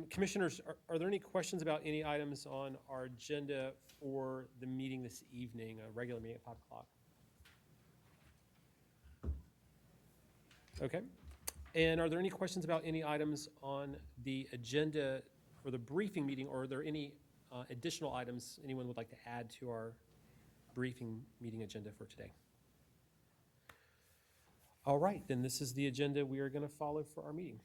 Commissioners, are there any questions about any items on our agenda for the meeting this evening, a regular meeting at 5 o'clock? Okay. And are there any questions about any items on the agenda for the briefing meeting, or are there any additional items anyone would like to add to our briefing meeting agenda for today? All right, then this is the agenda we are going to follow for our meeting.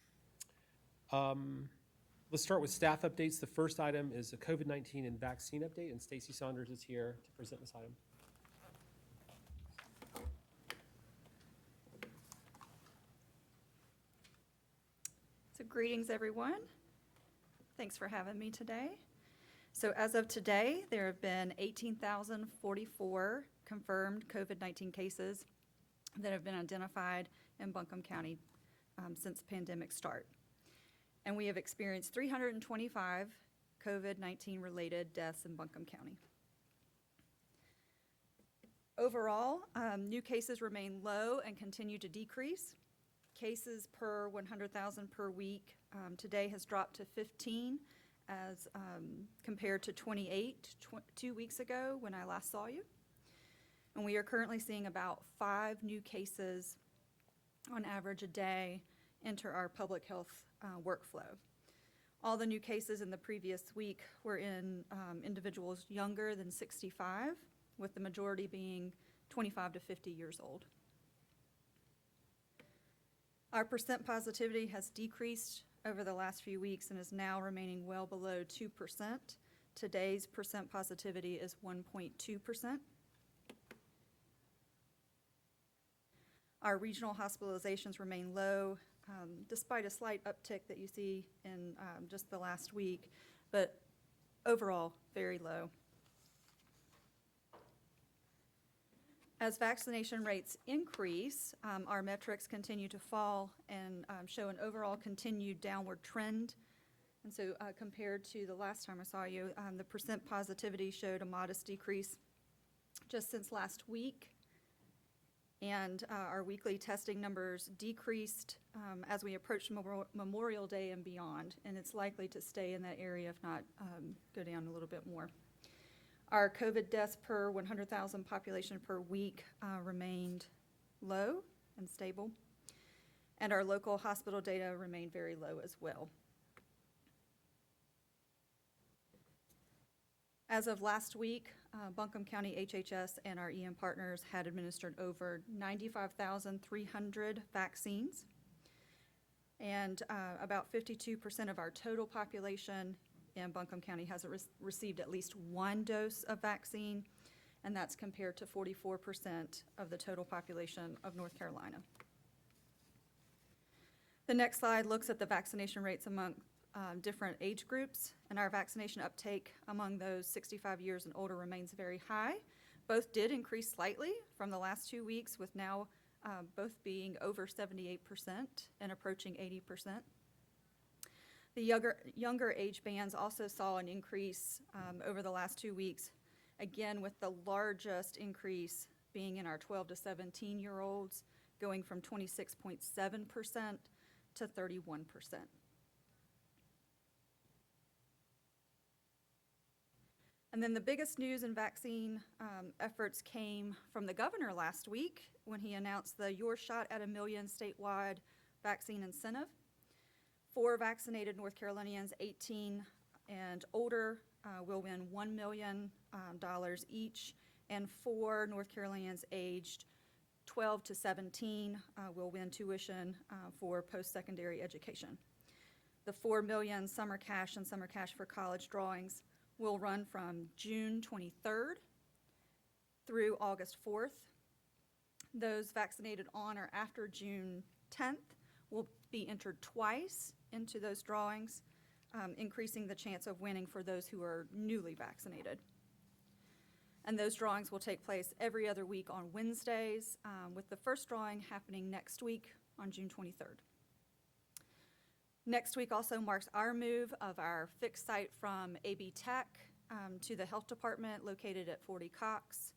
Let's start with staff updates. The first item is a COVID-19 and vaccine update, and Stacy Saunders is here to present this item. So greetings, everyone. Thanks for having me today. So as of today, there have been 18,044 confirmed COVID-19 cases that have been identified in Buncombe County since pandemic start. And we have experienced 325 COVID-19 related deaths in Buncombe County. Overall, new cases remain low and continue to decrease. Cases per 100,000 per week today has dropped to 15 as compared to 28 2 weeks ago when I last saw you. And we are currently seeing about 5 new cases on average a day enter our public health workflow. All the new cases in the previous week were in individuals younger than 65, with the majority being 25 to 50 years old. Our percent positivity has decreased over the last few weeks and is now remaining well below 2%. Today's percent positivity is 1.2%. Our regional hospitalizations remain low, despite a slight uptick that you see in just the last week, but overall, very low. As vaccination rates increase, our metrics continue to fall and show an overall continued downward trend. And so compared to the last time I saw you, the percent positivity showed a modest decrease just since last week. And our weekly testing numbers decreased as we approach Memorial Day and beyond, and it's likely to stay in that area, if not go down a little bit more. Our COVID deaths per 100,000 population per week remained low and stable, and our local hospital data remained very low as well. As of last week, Buncombe County HHS and our EM partners had administered over 95,300 vaccines, and about 52% of our total population in Buncombe County has received at least one dose of vaccine, and that's compared to 44% of the total population of North Carolina. The next slide looks at the vaccination rates among different age groups, and our vaccination uptake among those 65 years and older remains very high. Both did increase slightly from the last 2 weeks, with now both being over 78% and approaching 80%. The younger age bands also saw an increase over the last 2 weeks, again with the largest increase being in our 12 to 17-year-olds, going from 26.7% to 31%. And then the biggest news in vaccine efforts came from the governor last week when he announced the Your Shot at a Million statewide vaccine incentive. 4 vaccinated North Carolinians 18 and older will win $1 million each, and 4 North Carolinians aged 12 to 17 will win tuition for post-secondary education. The $4 million Summer Cash and Summer Cash for College drawings will run from June 23rd through August 4th. Those vaccinated on or after June 10th will be entered twice into those drawings, increasing the chance of winning for those who are newly vaccinated. And those drawings will take place every other week on Wednesdays, with the first drawing happening next week on June 23rd. Next week also marks our move of our fixed site from AB Tech to the health department located at 40 Cox.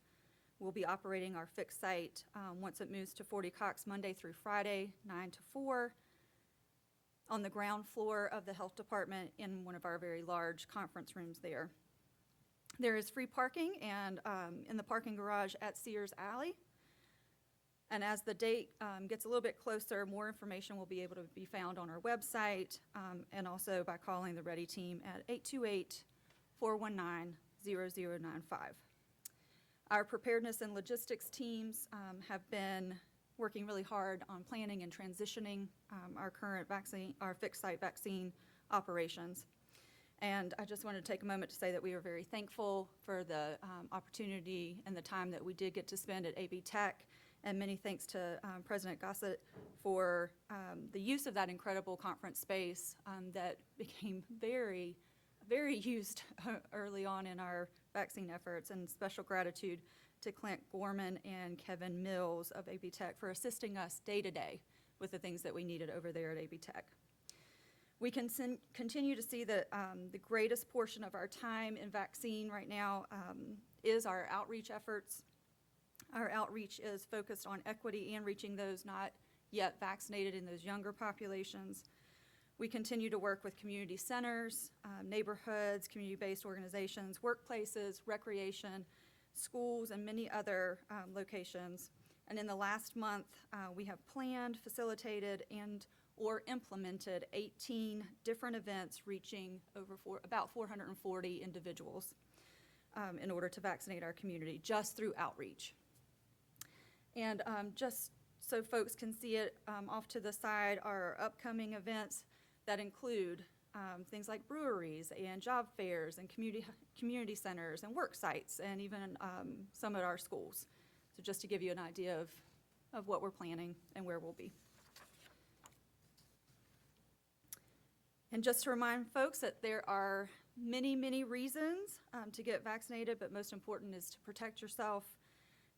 We'll be operating our fixed site once it moves to 40 Cox Monday through Friday, 9 to 4. on the ground floor of the health department in one of our very large conference rooms there. There is free parking and in the parking garage at Sears Alley. And as the date gets a little bit closer, more information will be able to be found on our website and also by calling the Ready team at 828-419-0095. Our preparedness and logistics teams have been working really hard on planning and transitioning our current vaccine, our fixed site vaccine operations. And I just wanted to take a moment to say that we are very thankful for the opportunity and the time that we did get to spend at AB Tech. And many thanks to President Gossett for the use of that incredible conference space that became very, very used early on in our vaccine efforts. And special gratitude to Clint Gorman and Kevin Mills of AB Tech for assisting us day to day with the things that we needed over there at AB Tech. We can continue to see that the greatest portion of our time in vaccine right now is our outreach efforts. Our outreach is focused on equity and reaching those not yet vaccinated in those younger populations. We continue to work with community centers, neighborhoods, community-based organizations, workplaces, recreation, schools, and many other locations. And in the last month, we have planned, facilitated, and or implemented 18 different events reaching about 440 individuals in order to vaccinate our community just through outreach. And just so folks can see it off to the side are upcoming events that include things like breweries and job fairs and community centers and work sites and even some at our schools. So just to give you an idea of what we're planning and where we'll be. And just to remind folks that there are many, many reasons to get vaccinated, but most important is to protect yourself.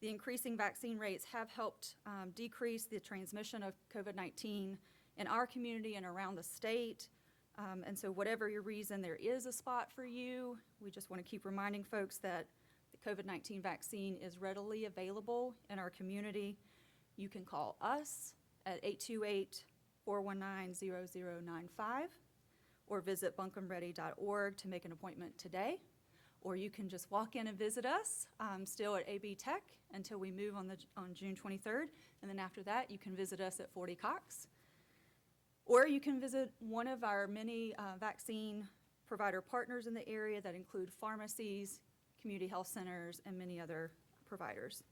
The increasing vaccine rates have helped decrease the transmission of COVID-19 in our community and around the state. And so whatever your reason, there is a spot for you. We just want to keep reminding folks that the COVID-19 vaccine is readily available in our community. You can call us at 828-419-0095 or visit buncombeready.org to make an appointment today. Or you can just walk in and visit us, still at AB Tech until we move on June 23rd. And then after that, you can visit us at 40 Cox. Or you can visit one of our many vaccine provider partners in the area that include pharmacies, community health centers, and many other providers.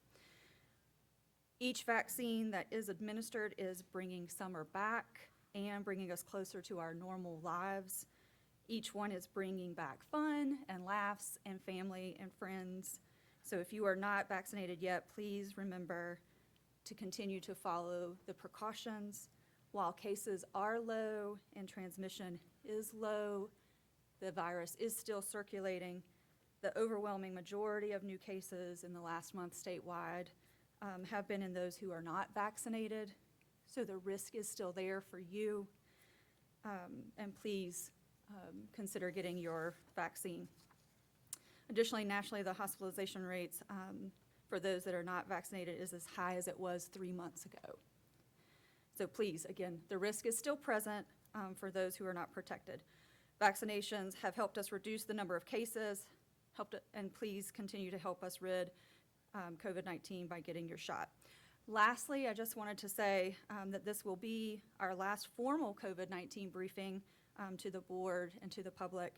Each vaccine that is administered is bringing summer back and bringing us closer to our normal lives. Each one is bringing back fun and laughs and family and friends. So if you are not vaccinated yet, please remember to continue to follow the precautions. While cases are low and transmission is low, the virus is still circulating. The overwhelming majority of new cases in the last month statewide have been in those who are not vaccinated. So the risk is still there for you. And please consider getting your vaccine. Additionally, nationally, the hospitalization rates for those that are not vaccinated is as high as it was 3 months ago. So please, again, the risk is still present for those who are not protected. Vaccinations have helped us reduce the number of cases, and please continue to help us rid COVID-19 by getting your shot. Lastly, I just wanted to say that this will be our last formal COVID-19 briefing to the board and to the public.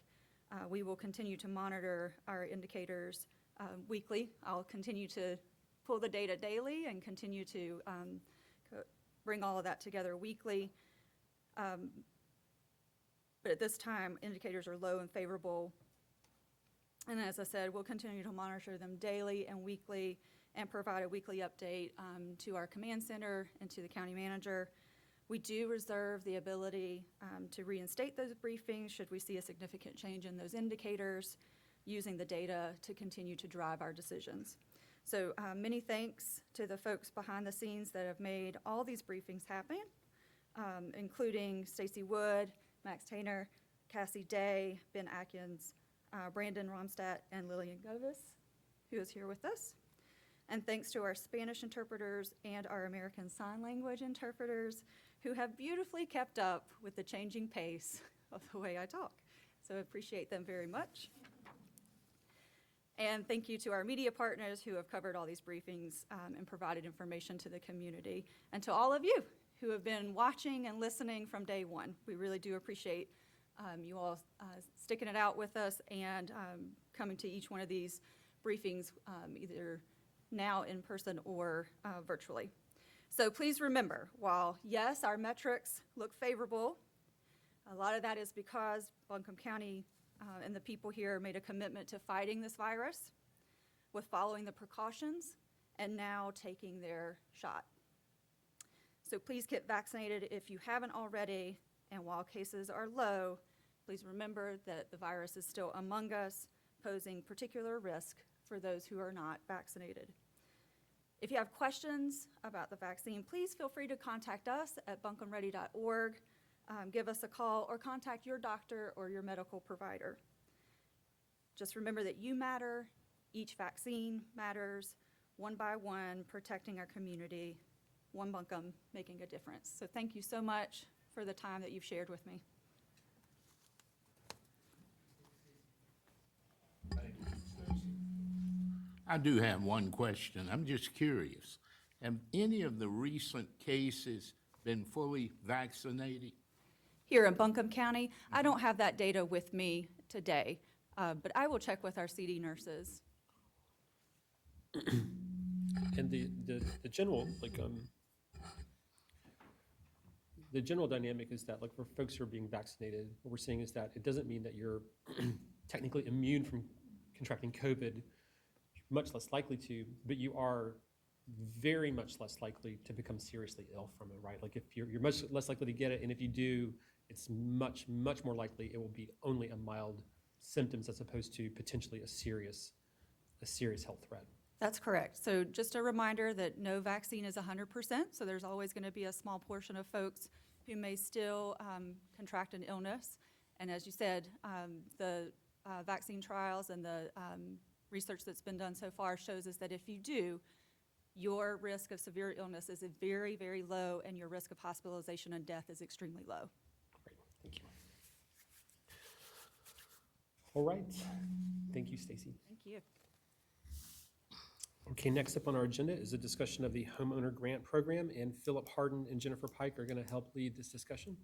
We will continue to monitor our indicators weekly. I'll continue to pull the data daily and continue to bring all of that together weekly. But at this time, indicators are low and favorable. And as I said, we'll continue to monitor them daily and weekly and provide a weekly update to our command center and to the county manager. We do reserve the ability to reinstate those briefings should we see a significant change in those indicators, using the data to continue to drive our decisions. So many thanks to the folks behind the scenes that have made all these briefings happen, including Stacy Wood, Max Tainer, Cassie Day, Ben Atkins, Brandon Romstadt, and Lillian Govis, who is here with us. And thanks to our Spanish interpreters and our American Sign Language interpreters who have beautifully kept up with the changing pace of the way I talk. So I appreciate them very much. And thank you to our media partners who have covered all these briefings and provided information to the community. And to all of you who have been watching and listening from day one. We really do appreciate you all sticking it out with us and coming to each one of these briefings, either now in person or virtually. So please remember, while yes, our metrics look favorable, a lot of that is because Buncombe County and the people here made a commitment to fighting this virus with following the precautions and now taking their shot. So please get vaccinated if you haven't already, and while cases are low, please remember that the virus is still among us, posing particular risk for those who are not vaccinated. If you have questions about the vaccine, please feel free to contact us at buncombeready.org. Give us a call or contact your doctor or your medical provider. Just remember that you matter, each vaccine matters, one by one, protecting our community, one Buncombe making a difference. So thank you so much for the time that you've shared with me. I do have one question. I'm just curious. Have any of the recent cases been fully vaccinated? Here in Buncombe County, I don't have that data with me today, but I will check with our CD nurses. And the general, like, the general dynamic is that, like, for folks who are being vaccinated, what we're seeing is that it doesn't mean that you're technically immune from contracting COVID, much less likely to, but you are very much less likely to become seriously ill from it, right? Like, if you're much less likely to get it, and if you do, it's much, much more likely it will be only a mild symptoms as opposed to potentially a serious health threat. That's correct. So just a reminder that no vaccine is 100%, so there's always going to be a small portion of folks who may still contract an illness. And as you said, the vaccine trials and the research that's been done so far shows us that if you do, your risk of severe illness is very, very low, and your risk of hospitalization and death is extremely low. Great, thank you. All right, thank you, Stacy. Thank you. Okay, next up on our agenda is a discussion of the homeowner grant program, and Philip Harden and Jennifer Pike are going to help lead this discussion.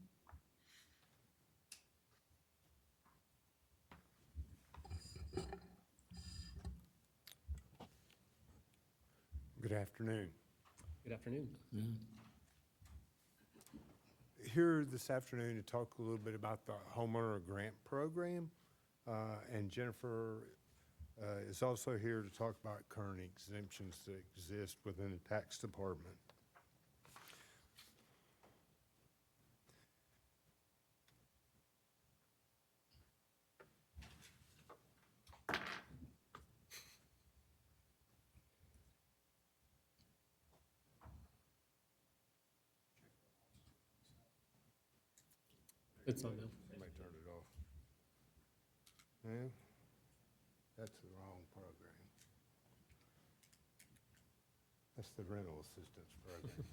Good afternoon. Good afternoon. Here this afternoon to talk a little bit about the homeowner grant program, and Jennifer is also here to talk about current exemptions that exist within the tax department. It's on now. Somebody turned it off. No, that's the wrong program. That's the rental assistance program.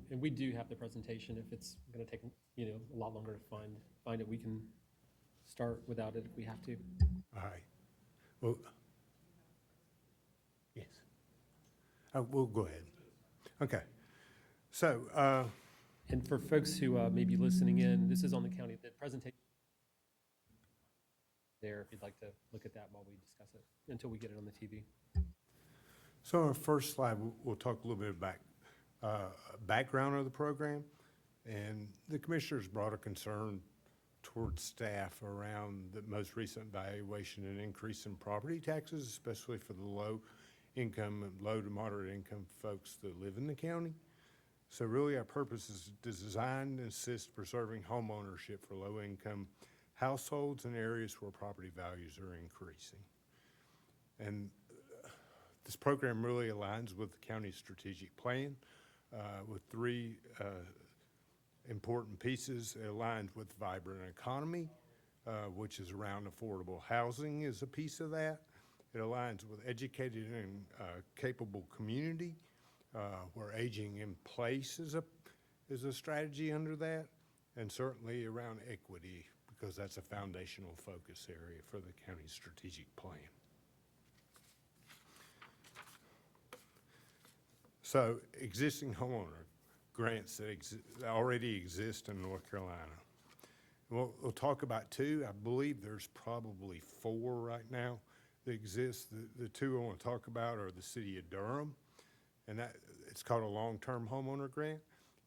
And we do have the presentation. If it's going to take, a lot longer to find it, we can start without it if we have to. All right. Well, yes. We'll go ahead. Okay. So, And for folks who may be listening in, this is on the county, the presentation there, if you'd like to look at that while we discuss it, until we get it on the TV. So on our first slide, we'll talk a little bit about background of the program. And the commissioners brought a concern towards staff around the most recent valuation and increase in property taxes, especially for the low income and low to moderate income folks that live in the county. So really our purpose is to design and assist preserving home ownership for low income households in areas where property values are increasing. And this program really aligns with the county's strategic plan with three important pieces. It aligns with vibrant economy, which is around affordable housing is a piece of that. It aligns with educated and capable community, where aging in place is a strategy under that, and certainly around equity, because that's a foundational focus area for the county's strategic plan. So existing homeowner grants that already exist in North Carolina. We'll talk about two. I believe there's probably four right now that exist. The two I want to talk about are the city of Durham, and it's called a long-term homeowner grant,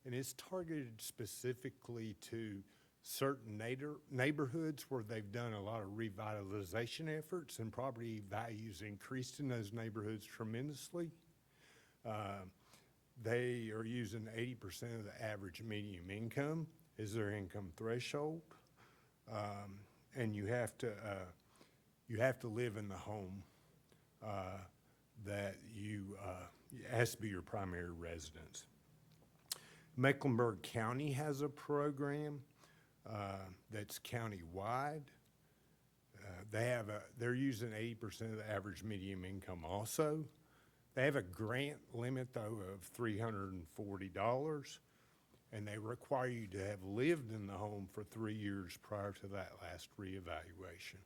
and it's targeted specifically to certain neighborhoods where they've done a lot of revitalization efforts and property values increased in those neighborhoods tremendously. They are using 80% of the average median income as their income threshold, and you have to live in the home that it has to be your primary residence. Mecklenburg County has a program that's county-wide. They're using 80% of the average median income also. They have a grant limit, though, of $340, and they require you to have lived in the home for 3 years prior to that last reevaluation.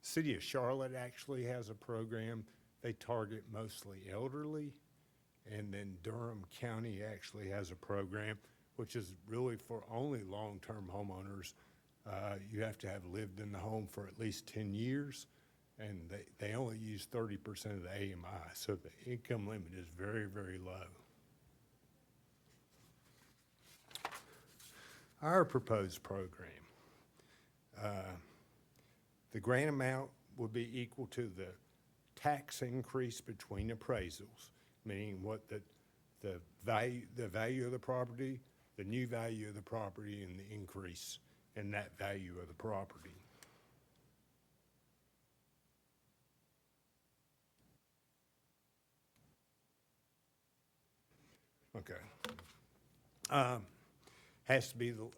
City of Charlotte actually has a program. They target mostly elderly, and then Durham County actually has a program which is really for only long-term homeowners. You have to have lived in the home for at least 10 years. And they only use 30% of the AMI, so the income limit is very, very low. Our proposed program, the grant amount will be equal to the tax increase between appraisals, meaning what the value of the property, the new value of the property, and the increase in that value of the property. Okay. Has to be the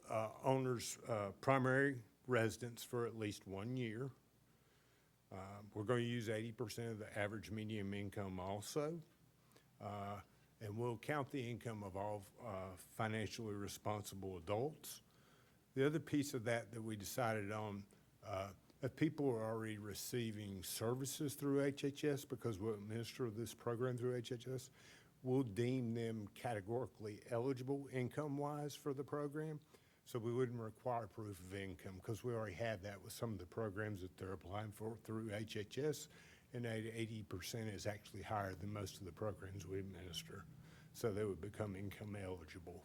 owner's primary residence for at least 1 year. We're going to use 80% of the average median income also. And we'll count the income of all financially responsible adults. The other piece of that we decided on, if people are already receiving services through HHS, because we'll administer this program through HHS, we'll deem them categorically eligible income-wise for the program. So we wouldn't require proof of income, because we already have that with some of the programs that they're applying for through HHS, and that 80% is actually higher than most of the programs we administer. So they would become income eligible.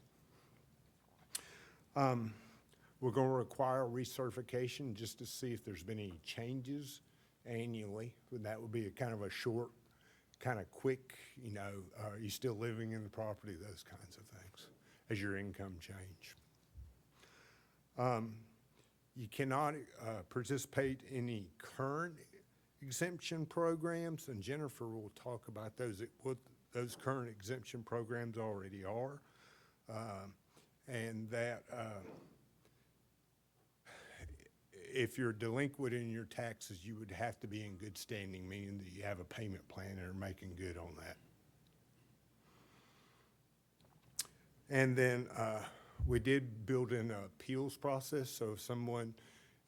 We're going to require recertification just to see if there's been any changes annually. That would be a kind of a short, kind of quick, are you still living in the property, those kinds of things, as your income change. You cannot participate in any current exemption programs, and Jennifer will talk about what those current exemption programs already are, and that if you're delinquent in your taxes, you would have to be in good standing, meaning that you have a payment plan and are making good on that. And then we did build in an appeals process, so if someone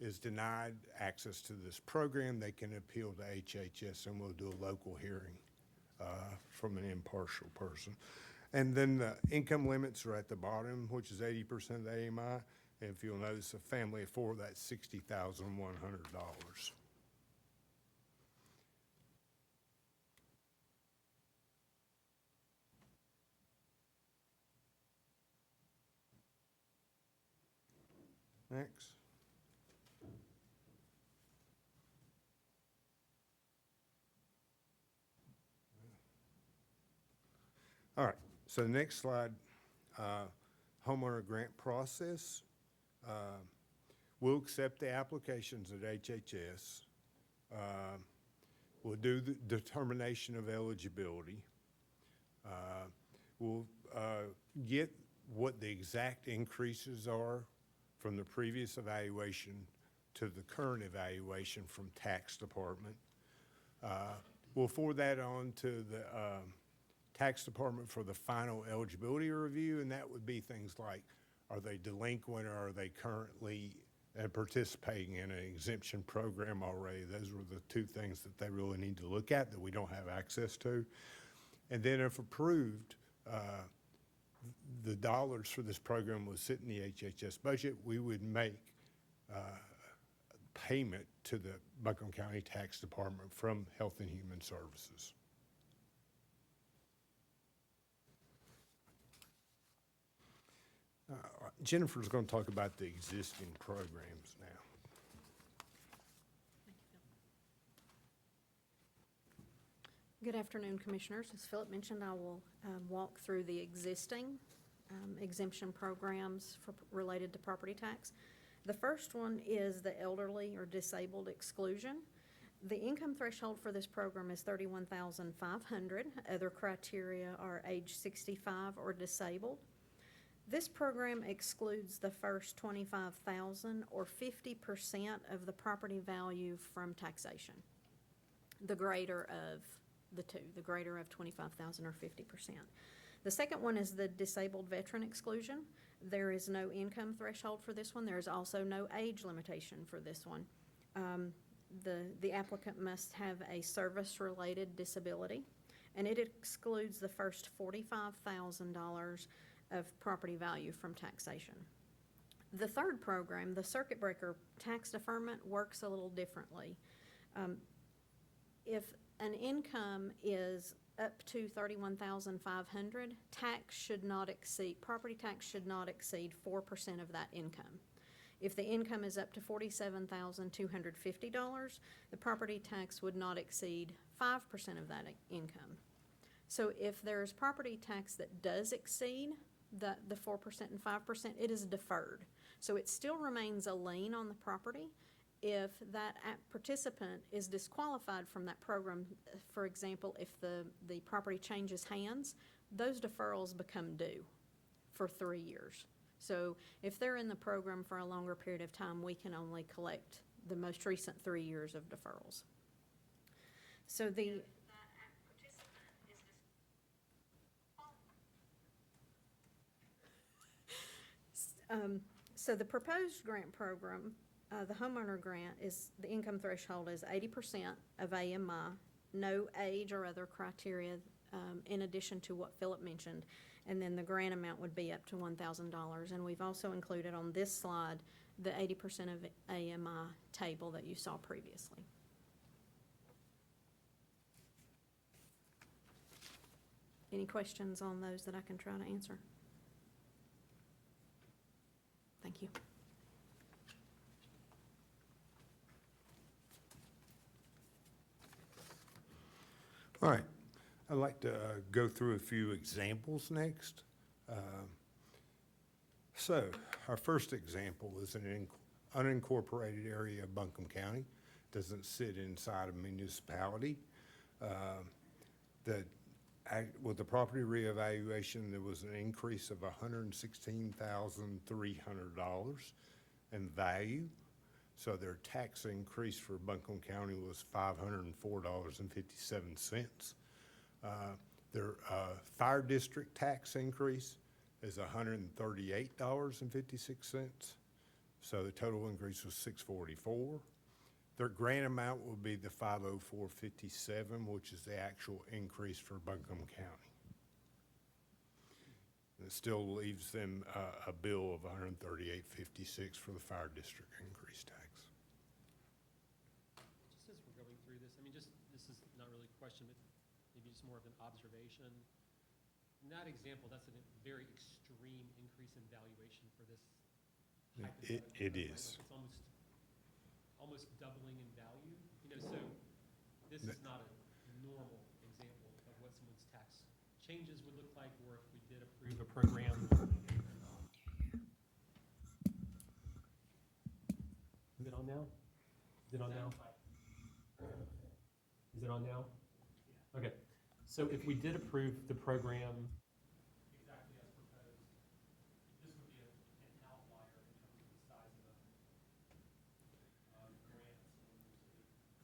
is denied access to this program, they can appeal to HHS, and we'll do a local hearing from an impartial person. And then the income limits are at the bottom, which is 80% of the AMI. And if you'll notice, a family of four, that's $60,100. Next. All right, so the next slide, homeowner grant process. We'll accept the applications at HHS. We'll do the determination of eligibility. We'll get what the exact increases are from the previous evaluation to the current evaluation from tax department. We'll forward that on to the tax department for the final eligibility review, and that would be things like, are they delinquent or are they currently participating in an exemption program already? Those were the two things that they really need to look at that we don't have access to. And then if approved, the dollars for this program will sit in the HHS budget. We would make payment to the Buncombe County Tax Department from Health and Human Services. Jennifer's going to talk about the existing programs now. Good afternoon, Commissioners. As Philip mentioned, I will walk through the existing exemption programs related to property tax. The first one is the elderly or disabled exclusion. The income threshold for this program is $31,500. Other criteria are age 65 or disabled. This program excludes the first $25,000 or 50% of the property value from taxation. The greater of the two, the greater of $25,000 or 50%. The second one is the disabled veteran exclusion. There is no income threshold for this one. There is also no age limitation for this one. The applicant must have a service-related disability, and it excludes the first $45,000 of property value from taxation. The third program, the circuit breaker tax deferment, works a little differently. If an income is up to $31,500, property tax should not exceed 4% of that income. If the income is up to $47,250, the property tax would not exceed 5% of that income. So if there's property tax that does exceed the 4% and 5%, it is deferred. So it still remains a lien on the property. If that participant is disqualified from that program, for example, if the property changes hands, those deferrals become due for 3 years. So if they're in the program for a longer period of time, we can only collect the most recent 3 years of deferrals. So so the proposed grant program, the homeowner grant, is the income threshold is 80% of AMI, no age or other criteria in addition to what Philip mentioned, and then the grant amount would be up to $1,000. And we've also included on this slide the 80% of AMI table that you saw previously. Any questions on those that I can try to answer? Thank you. All right, I'd like to go through a few examples next. So our first example is an unincorporated area of Buncombe County. Doesn't sit inside a municipality. With the property reevaluation, there was an increase of $116,300 in value. So their tax increase for Buncombe County was $504.57. Their fire district tax increase is $138.56. So the total increase was $644. Their grant amount will be the 50457, which is the actual increase for Buncombe County. It still leaves them a bill of $138.56 for the fire district increase tax. Just as we're going through this, I mean, this is not really a question, but maybe just more of an observation. In that example, that's a very extreme increase in valuation for this hypothetical. It Like, is. It's almost doubling in value, so this is not a normal example of what someone's tax changes would look like, or if we did approve a program. Is it on now? Is it on now? Is it on now? Okay, so if we did approve the program exactly as proposed, this would be an outlier in terms of the size of grants.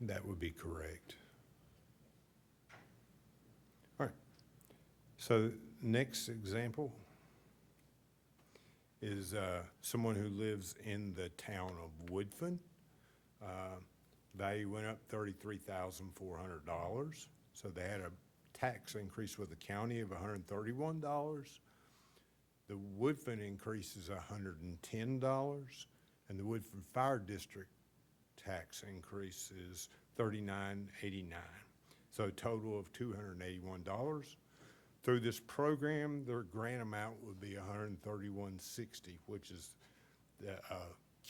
That would be correct. All right. So next example is someone who lives in the town of Woodfin. Value went up $33,400. So they had a tax increase with the county of $131. The Woodfin increase is $110, and the Woodfin Fire District tax increase is $39.89. So a total of $281. Through this program, their grant amount would be $131.60, which is the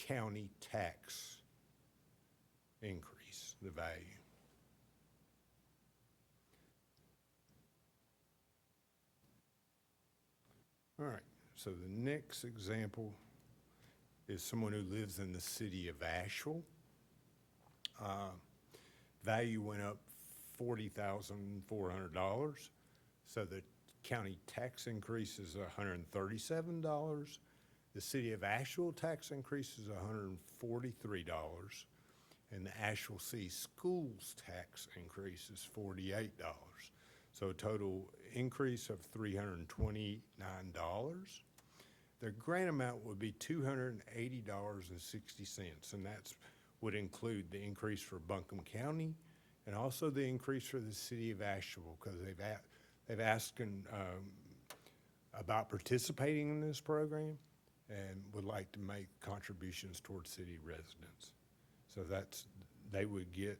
county tax increase, the value. All right, so the next example is someone who lives in the city of Asheville. Value went up $40,400. So the county tax increase is $137. The city of Asheville tax increase is $143. And the Asheville City Schools tax increase is $48. So a total increase of $329. Their grant amount would be $280.60, and that's would include the increase for Buncombe County and also the increase for the city of Asheville, because they've asked about participating in this program and would like to make contributions towards city residents. So they would get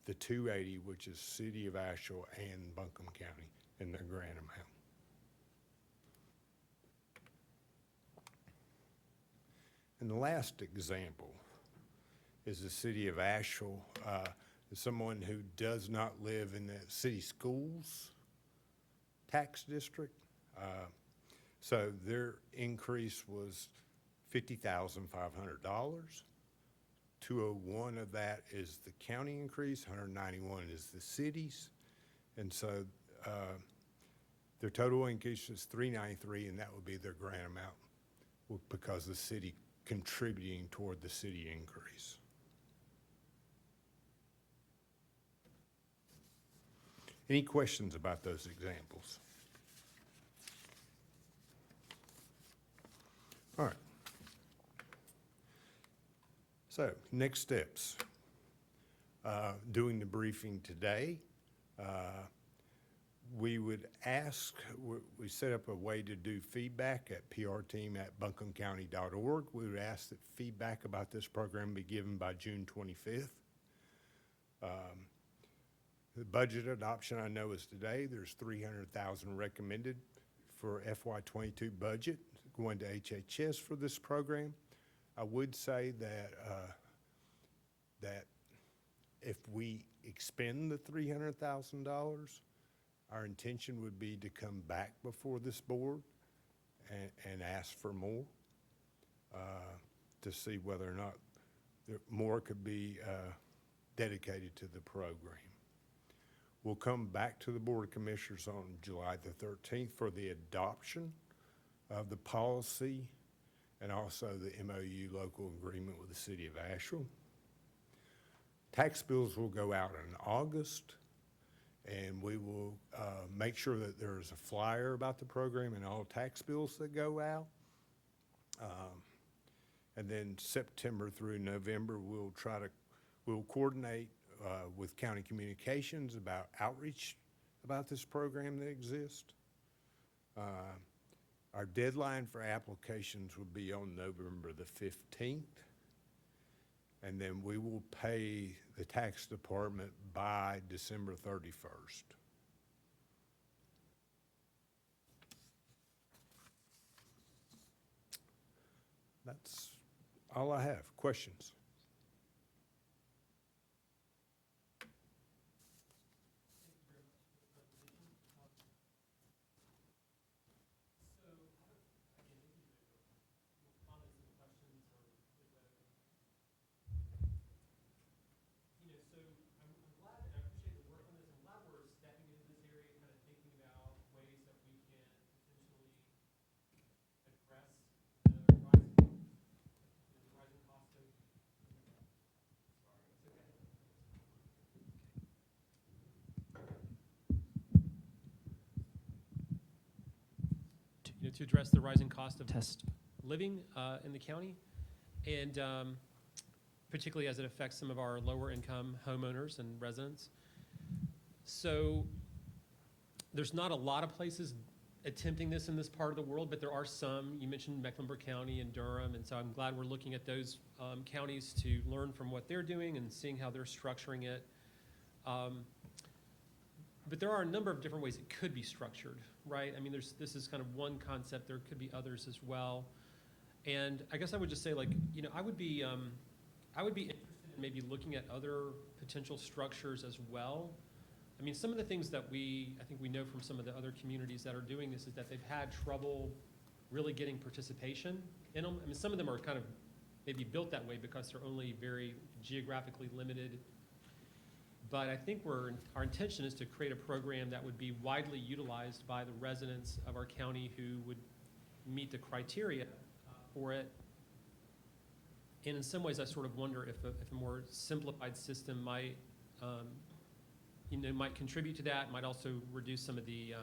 the 280, which is city of Asheville and Buncombe County, in their grant amount. And the last example is the city of Asheville. Someone who does not live in the city schools tax district. So their increase was $50,500. 201 of that is the county increase, 191 is the city's. And so their total increase is 393, and that would be their grant amount because the city contributing toward the city increase. Any questions about those examples? All right. So, next steps. Doing the briefing today, we would ask, we set up a way to do feedback at prteam@buncombecounty.org. We would ask that feedback about this program be given by June 25th. The budget adoption I know is today. There's $300,000 recommended for FY22 budget going to HHS for this program. I would say that that if we expend the $300,000, our intention would be to come back before this board and ask for more to see whether or not more could be dedicated to the program. We'll come back to the Board of Commissioners on July the 13th for the adoption of the policy and also the MOU local agreement with the city of Asheville. Tax bills will go out in August, and we will make sure that there is a flyer about the program and all tax bills that go out. And then September through November, we'll try to We'll coordinate with county communications about outreach about this program that exists. Our deadline for applications will be on November the 15th. And then we will pay the tax department by December 31st. That's all I have. Questions? So I'm glad, and I appreciate the work on this. I'm glad we're stepping into this area, kind of thinking about ways that we can potentially address the rising cost of, sorry, it's okay. To address the rising cost of living in the county, and particularly as it affects some of our lower income homeowners and residents. So there's not a lot of places attempting this in this part of the world, but there are some. You mentioned Mecklenburg County and Durham, and so I'm glad we're looking at those counties to learn from what they're doing and seeing how they're structuring it. But there are a number of different ways it could be structured, right? I mean, this is kind of one concept. There could be others as well. And I guess I would just say, like, I would be interested in maybe looking at other potential structures as well. I mean, some of the things that I think we know from some of the other communities that are doing this is that they've had trouble really getting participation in them. I mean, some of them are kind of maybe built that way because they're only very geographically limited. But I think our intention is to create a program that would be widely utilized by the residents of our county who would meet the criteria for it. And in some ways, I sort of wonder if a more simplified system might contribute to that, might also reduce some of the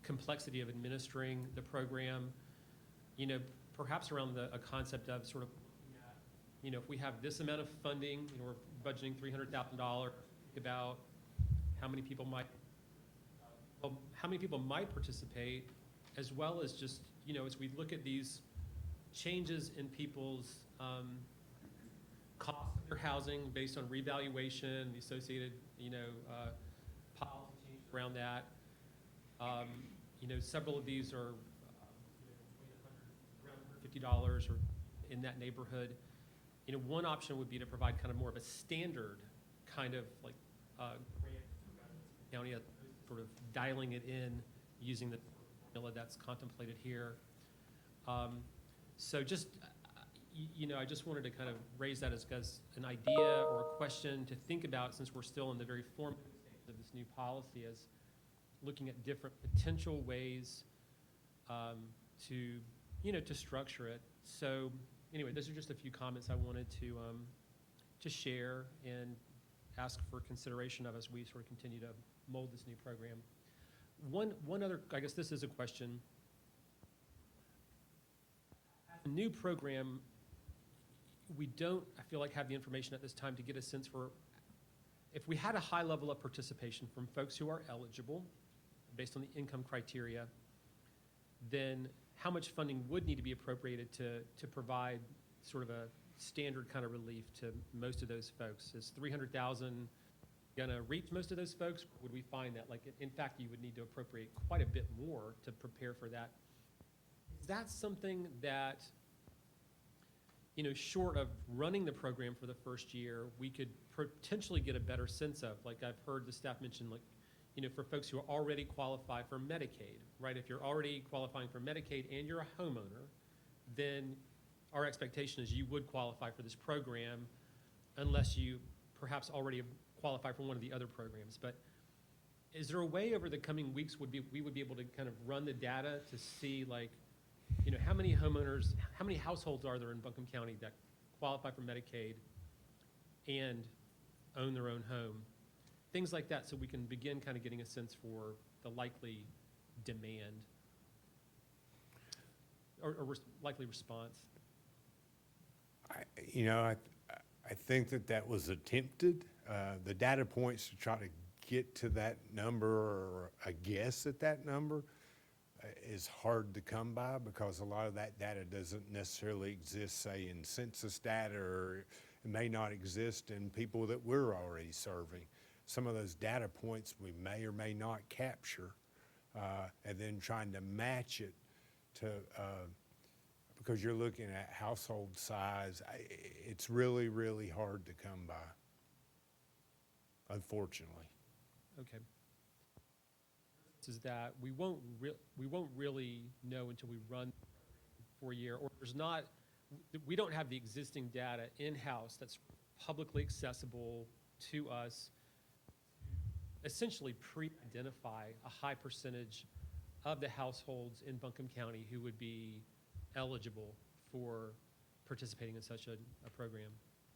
complexity of administering the program. Perhaps around a concept of sort of, if we have this amount of funding, we're budgeting $300,000, about how many people might participate, as well as just, as we look at these changes in people's cost of their housing based on revaluation, the associated, policy changes around that. Several of these are around $150 or in that neighborhood. One option would be to provide kind of more of a standard kind of like grant to county, sort of dialing it in using the formula that's contemplated here. So just, I just wanted to kind of raise that as an idea or a question to think about, since we're still in the very formative stage of this new policy, as looking at different potential ways to structure it. So anyway, those are just a few comments I wanted to share and ask for consideration of as we sort of continue to mold this new program. One other, I guess this is a question. The new program, we don't, I feel like, have the information at this time to get a sense for if we had a high level of participation from folks who are eligible based on the income criteria, then how much funding would need to be appropriated to provide sort of a standard kind of relief to most of those folks? Is $300,000 gonna reach most of those folks? Or would we find that, like, in fact, you would need to appropriate quite a bit more to prepare for that? Is that something that, short of running the program for the first year, we could potentially get a better sense of? Like, I've heard the staff mention, like, for folks who already qualify for Medicaid, right? If you're already qualifying for Medicaid and you're a homeowner, then our expectation is you would qualify for this program unless you perhaps already qualify for one of the other programs. But is there a way over the coming weeks we would be able to kind of run the data to see, like, how many homeowners, how many households are there in Buncombe County that qualify for Medicaid and own their own home? Things like that, so we can begin kind of getting a sense for the likely demand or likely response. I I think that that was attempted. The data points to try to get to that number or a guess at that number is hard to come by because a lot of that data doesn't necessarily exist, say, in census data, or it may not exist in people that we're already serving. Some of those data points we may or may not capture, and then trying to match it to, because you're looking at household size, it's really, really hard to come by, unfortunately. Okay. Is that we won't really know until we run for a year, or we don't have the existing data in-house that's publicly accessible to us, essentially pre-identify a high percentage of the households in Buncombe County who would be eligible for participating in such a program.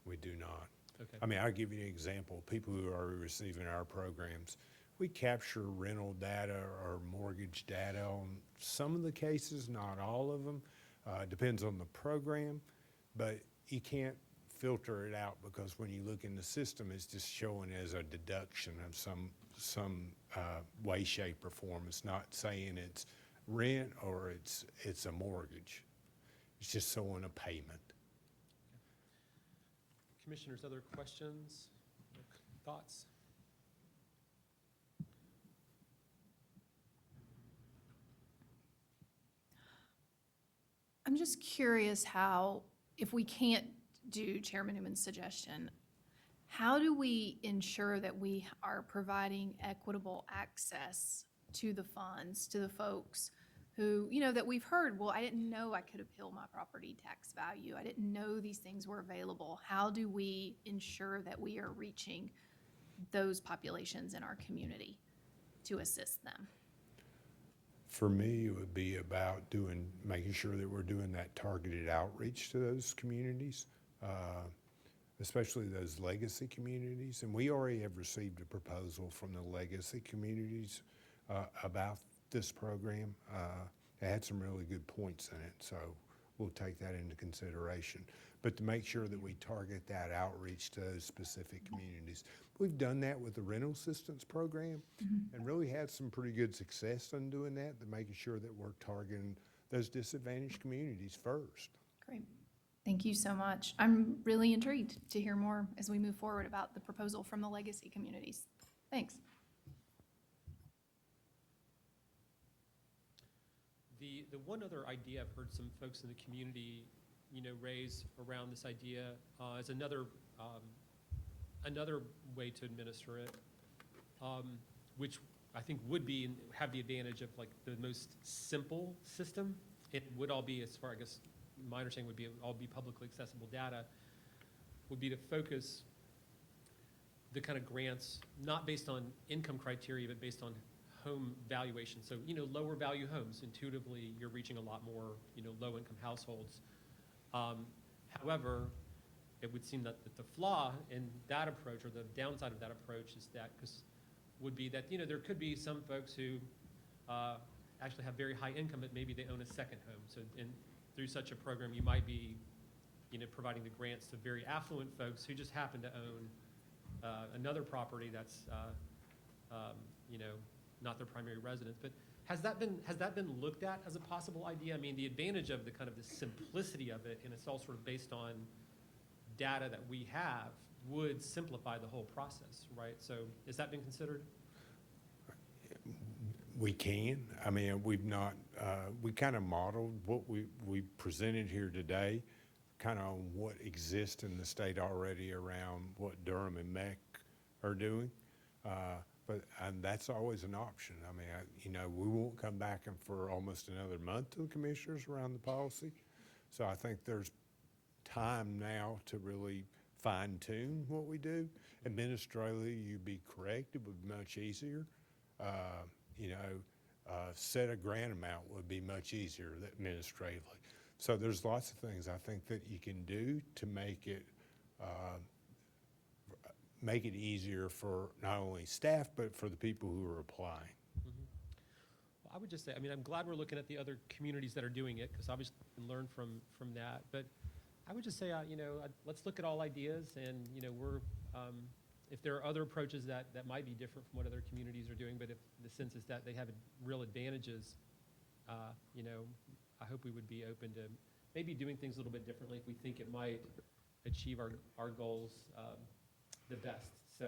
We do not. Okay. I mean, I'll give you an example. People who are receiving our programs, we capture rental data or mortgage data on some of the cases, not all of them. Depends on the program, but you can't filter it out because when you look in the system, it's just showing as a deduction of some way, shape, or form. It's not saying it's rent or it's a mortgage. It's just showing a payment. Commissioners, other questions, thoughts? I'm just curious how, if we can't do Chairman Newman's suggestion, how do we ensure that we are providing equitable access to the funds, to the folks who, that we've heard, well, I didn't know I could appeal my property tax value. I didn't know these things were available. How do we ensure that we are reaching those populations in our community to assist them? For me, it would be about making sure that we're doing that targeted outreach to those communities, especially those legacy communities. And we already have received a proposal from the legacy communities about this program. It had some really good points in it, so we'll take that into consideration. But to make sure that we target that outreach to those specific communities. We've done that with the rental assistance program and really had some pretty good success in doing that, making sure that we're targeting those disadvantaged communities first. Great. Thank you so much. I'm really intrigued to hear more as we move forward about the proposal from the legacy communities. Thanks. The one other idea I've heard some folks in the community, raise around this idea is another way to administer it, which I think would have the advantage of like the most simple system. It would all be, as far, I guess, my understanding would be, all be publicly accessible data, would be to focus the kind of grants, not based on income criteria, but based on home valuation. So, lower value homes, intuitively, you're reaching a lot more, low-income households. However, it would seem that the flaw in that approach, or the downside of that approach, is that would be that there could be some folks who actually have very high income, but maybe they own a second home. So, through such a program, you might be, providing the grants to very affluent folks who just happen to own another property that's, not their primary residence. But has that been looked at as a possible idea? I mean, the advantage of the kind of the simplicity of it, and it's all sort of based on data that we have, would simplify the whole process, right? So has that been considered? We can. I mean, we've not, we kind of modeled what we presented here today, kind of on what exists in the state already around what Durham and MEC are doing. And that's always an option. I mean, we won't come back for almost another month to the commissioners around the policy. So I think there's time now to really fine tune what we do. Administratively, you'd be correct, it would be much easier. Set a grant amount would be much easier administratively. So there's lots of things I think that you can do to make it easier for not only staff, but for the people who are applying. Mm-hmm. Well, I would just say, I mean, I'm glad we're looking at the other communities that are doing it, because obviously we can learn from that. But I would just say, let's look at all ideas and, if there are other approaches that might be different from what other communities are doing, but if the sense is that they have real advantages, I hope we would be open to maybe doing things a little bit differently if we think it might achieve our goals the best. So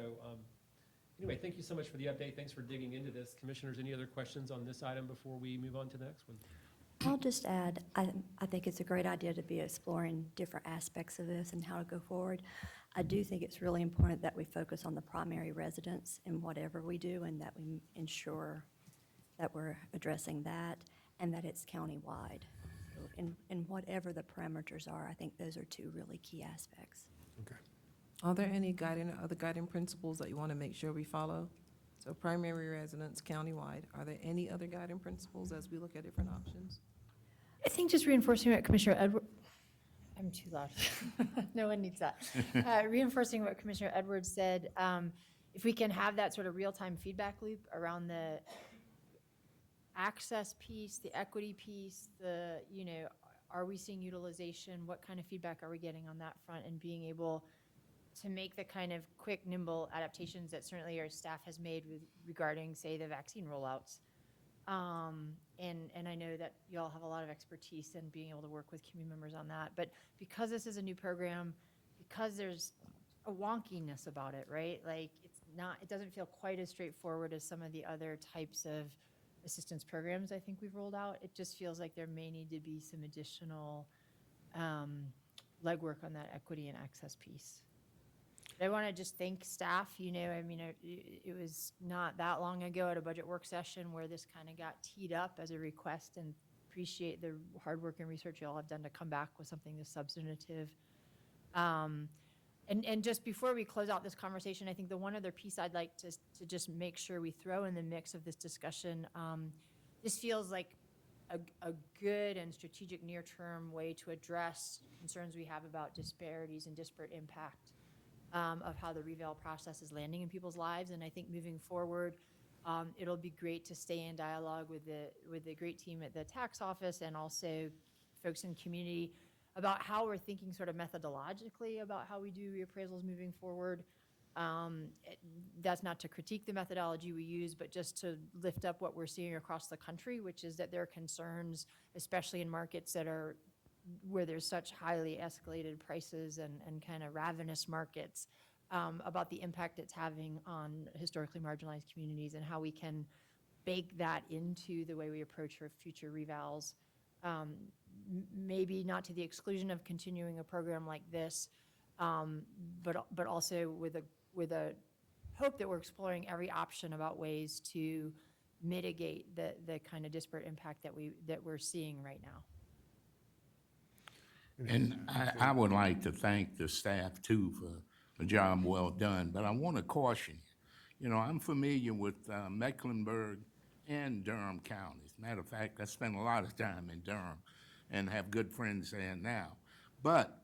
anyway, thank you so much for the update. Thanks for digging into this. Commissioners, any other questions on this item before we move on to the next one? I'll just add, I think it's a great idea to be exploring different aspects of this and how to go forward. I do think it's really important that we focus on the primary residents in whatever we do and that we ensure that we're addressing that and that it's countywide. So in whatever the parameters are, I think those are two really key aspects. Okay. Are there any other guiding principles that you want to make sure we follow? So primary residents countywide, are there any other guiding principles as we look at different options? I think just reinforcing what Commissioner Edwards, I'm too loud. No one needs that. Reinforcing what Commissioner Edwards said, if we can have that sort of real-time feedback loop around the access piece, the equity piece, are we seeing utilization? What kind of feedback are we getting on that front? And being able to make the kind of quick, nimble adaptations that certainly our staff has made regarding, say, the vaccine rollouts. And I know that you all have a lot of expertise in being able to work with community members on that. But because this is a new program, because there's a wonkiness about it, right? Like it doesn't feel quite as straightforward as some of the other types of assistance programs I think we've rolled out. It just feels like there may need to be some additional legwork on that equity and access piece. I want to just thank staff, it was not that long ago at a budget work session where this kind of got teed up as a request, and appreciate the hard work and research you all have done to come back with something this substantive. And just before we close out this conversation, I think the one other piece I'd like to just make sure we throw in the mix of this discussion, this feels like a good and strategic near-term way to address concerns we have about disparities and disparate impact of how the reval process is landing in people's lives. And I think moving forward, it'll be great to stay in dialogue with the great team at the tax office and also folks in community about how we're thinking sort of methodologically about how we do reappraisals moving forward. That's not to critique the methodology we use, but just to lift up what we're seeing across the country, which is that there are concerns, especially in markets where there's such highly escalated prices and kind of ravenous markets, about the impact it's having on historically marginalized communities and how we can bake that into the way we approach our future revals. Maybe not to the exclusion of continuing a program like this, but also with a hope that we're exploring every option about ways to mitigate the kind of disparate impact that we're seeing right now. And I would like to thank the staff too for a job well done, but I want to caution you. I'm familiar with Mecklenburg and Durham counties. Matter of fact, I spent a lot of time in Durham and have good friends there now. But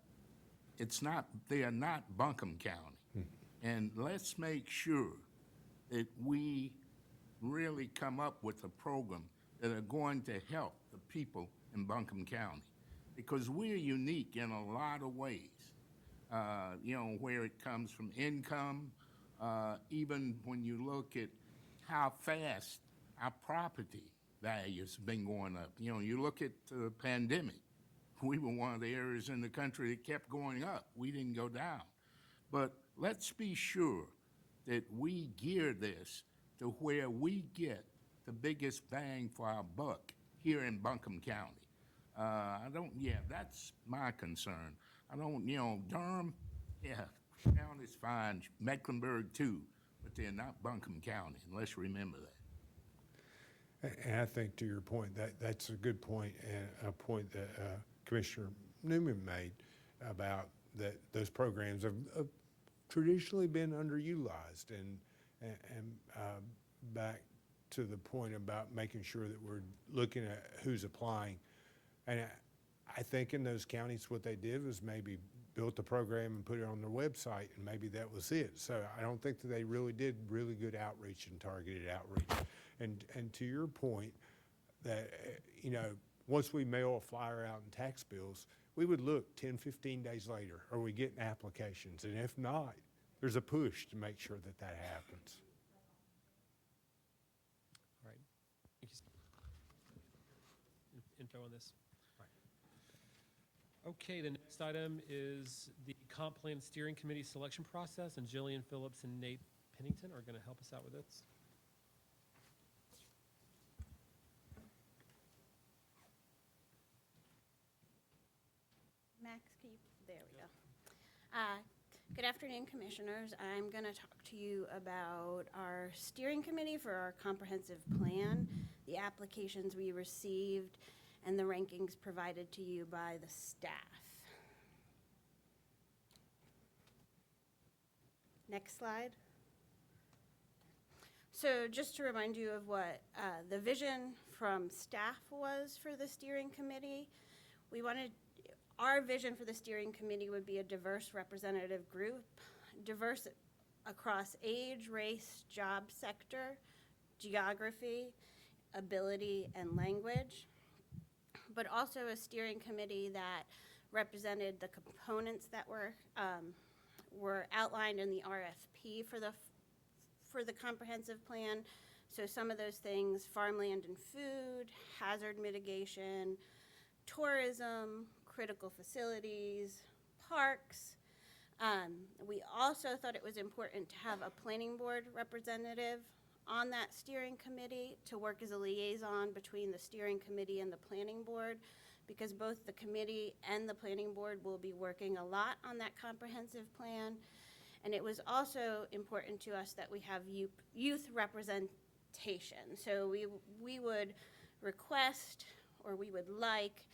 they are not Buncombe County. And let's make sure that we really come up with a program that are going to help the people in Buncombe County. Because we're unique in a lot of ways, where it comes from income, even when you look at how fast our property values have been going up. You look at the pandemic, we were one of the areas in the country that kept going up. We didn't go down. But let's be sure that we gear this to where we get the biggest bang for our buck here in Buncombe County. That's my concern. Durham, town is fine, Mecklenburg too, but they're not Buncombe County, and let's remember that. And I think to your point, that's a good point, and a point that Commissioner Newman made about that those programs have traditionally been underutilized, and back to the point about making sure that we're looking at who's applying. And I think in those counties, what they did was maybe built the program and put it on their website, and maybe that was it. So I don't think that they really did really good outreach and targeted outreach. And to your point, that once we mail a flyer out in tax bills, we would look 10, 15 days later, are we getting applications? And if not, there's a push to make sure that that happens. All right. Thank you. Info on this. Okay, the next item is the Comp Plan Steering Committee selection process, and Jillian Phillips and Nate Pennington are going to help us out with this. Max, can you, there we go. Good afternoon, Commissioners. I'm going to talk to you about our steering committee for our comprehensive plan, the applications we received, and the rankings provided to you by the staff. Next slide. So just to remind you of what the vision from staff was for the steering committee, our vision for the steering committee would be a diverse representative group, diverse across age, race, job sector, geography, ability, and language, but also a steering committee that represented the components that were outlined in the RFP for the comprehensive plan. So some of those things: farmland and food, hazard mitigation, tourism, critical facilities, parks. We also thought it was important to have a planning board representative on that steering committee to work as a liaison between the steering committee and the planning board, because both the committee and the planning board will be working a lot on that comprehensive plan. And it was also important to us that we have youth representation. So we would request, or we would like,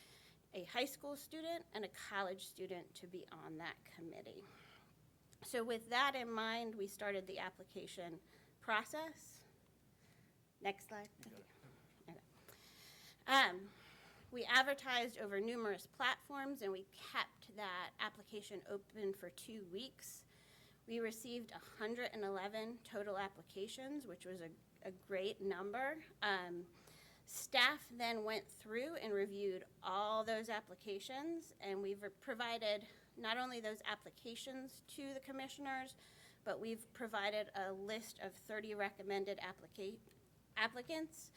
a high school student and a college student to be on that committee. So with that in mind, we started the application process. Next slide. Okay. We advertised over numerous platforms, and we kept that application open for 2 weeks. We received 111 total applications, which was a great number. Staff then went through and reviewed all those applications, and we've provided not only those applications to the commissioners, but we've provided a list of 30 recommended applicants,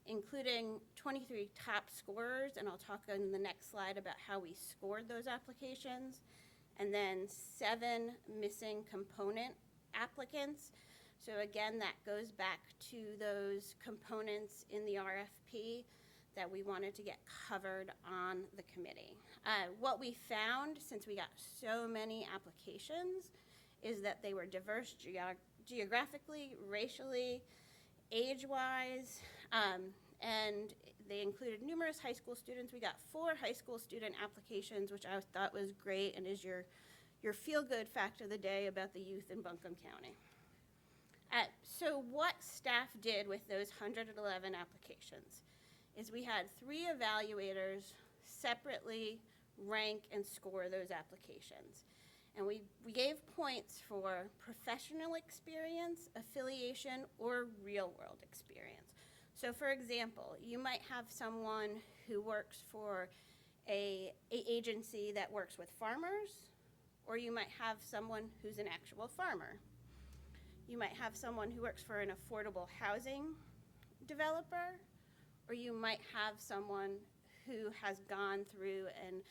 including 23 top scorers, and I'll talk on the next slide about how we scored those applications, and then 7 missing component applicants. So again, that goes back to those components in the RFP that we wanted to get covered on the committee. What we found, since we got so many applications, is that they were diverse geographically, racially, age-wise, and they included numerous high school students. We got 4 high school student applications, which I thought was great and is your feel-good fact of the day about the youth in Buncombe County. So what staff did with those 111 applications is we had 3 evaluators separately rank and score those applications. And we gave points for professional experience, affiliation, or real-world experience. So for example, you might have someone who works for an agency that works with farmers, or you might have someone who's an actual farmer. You might have someone who works for an affordable housing developer, or you might have someone who has gone through and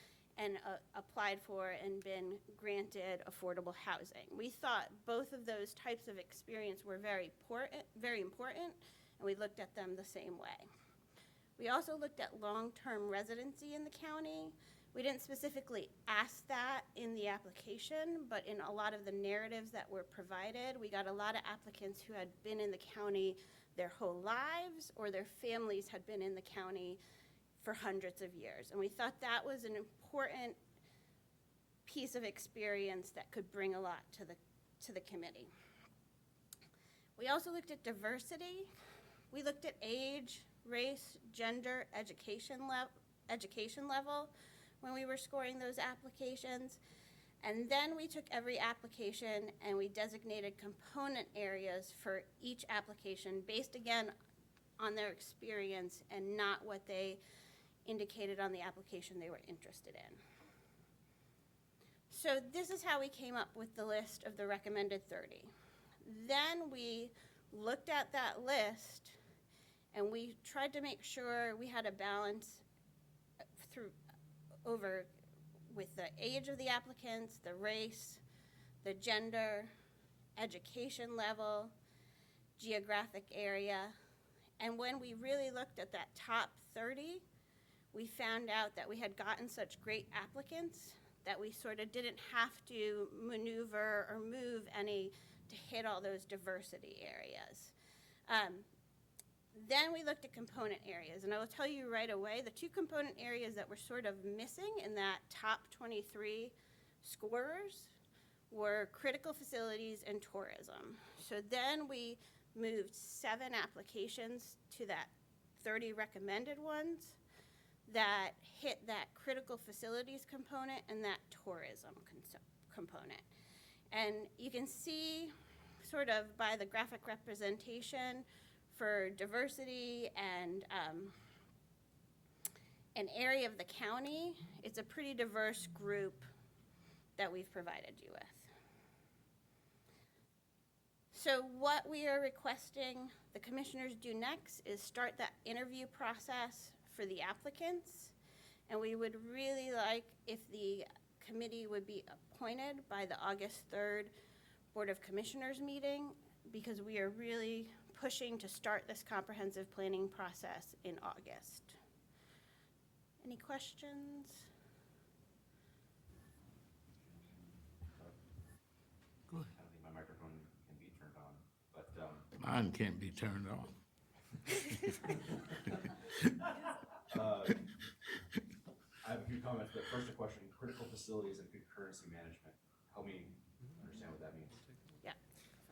applied for and been granted affordable housing. We thought both of those types of experience were very important, and we looked at them the same way. We also looked at long-term residency in the county. We didn't specifically ask that in the application, but in a lot of the narratives that were provided, we got a lot of applicants who had been in the county their whole lives, or their families had been in the county for hundreds of years. And we thought that was an important piece of experience that could bring a lot to the committee. We also looked at diversity. We looked at age, race, gender, education level when we were scoring those applications. And then we took every application and we designated component areas for each application based, again, on their experience and not what they indicated on the application they were interested in. So this is how we came up with the list of the recommended 30. Then we looked at that list and we tried to make sure we had a balance over with the age of the applicants, the race, the gender, education level, geographic area. And when we really looked at that top 30, we found out that we had gotten such great applicants that we sort of didn't have to maneuver or move any to hit all those diversity areas. Then we looked at component areas, and I will tell you right away, the two component areas that were sort of missing in that top 23 scorers were critical facilities and tourism. So then we moved 7 applications to that 30 recommended ones that hit that critical facilities component and that tourism component. And you can see sort of by the graphic representation for diversity and an area of the county, it's a pretty diverse group that we've provided you with. So what we are requesting the commissioners do next is start that interview process for the applicants. And we would really like if the committee would be appointed by the August 3rd Board of Commissioners meeting, because we are really pushing to start this comprehensive planning process in August. Any questions? Go ahead. I don't think my microphone can be turned on, but Mine can't be turned off. I have a few comments, but first a question, critical facilities and concurrency management. Help me understand what that means. Yeah.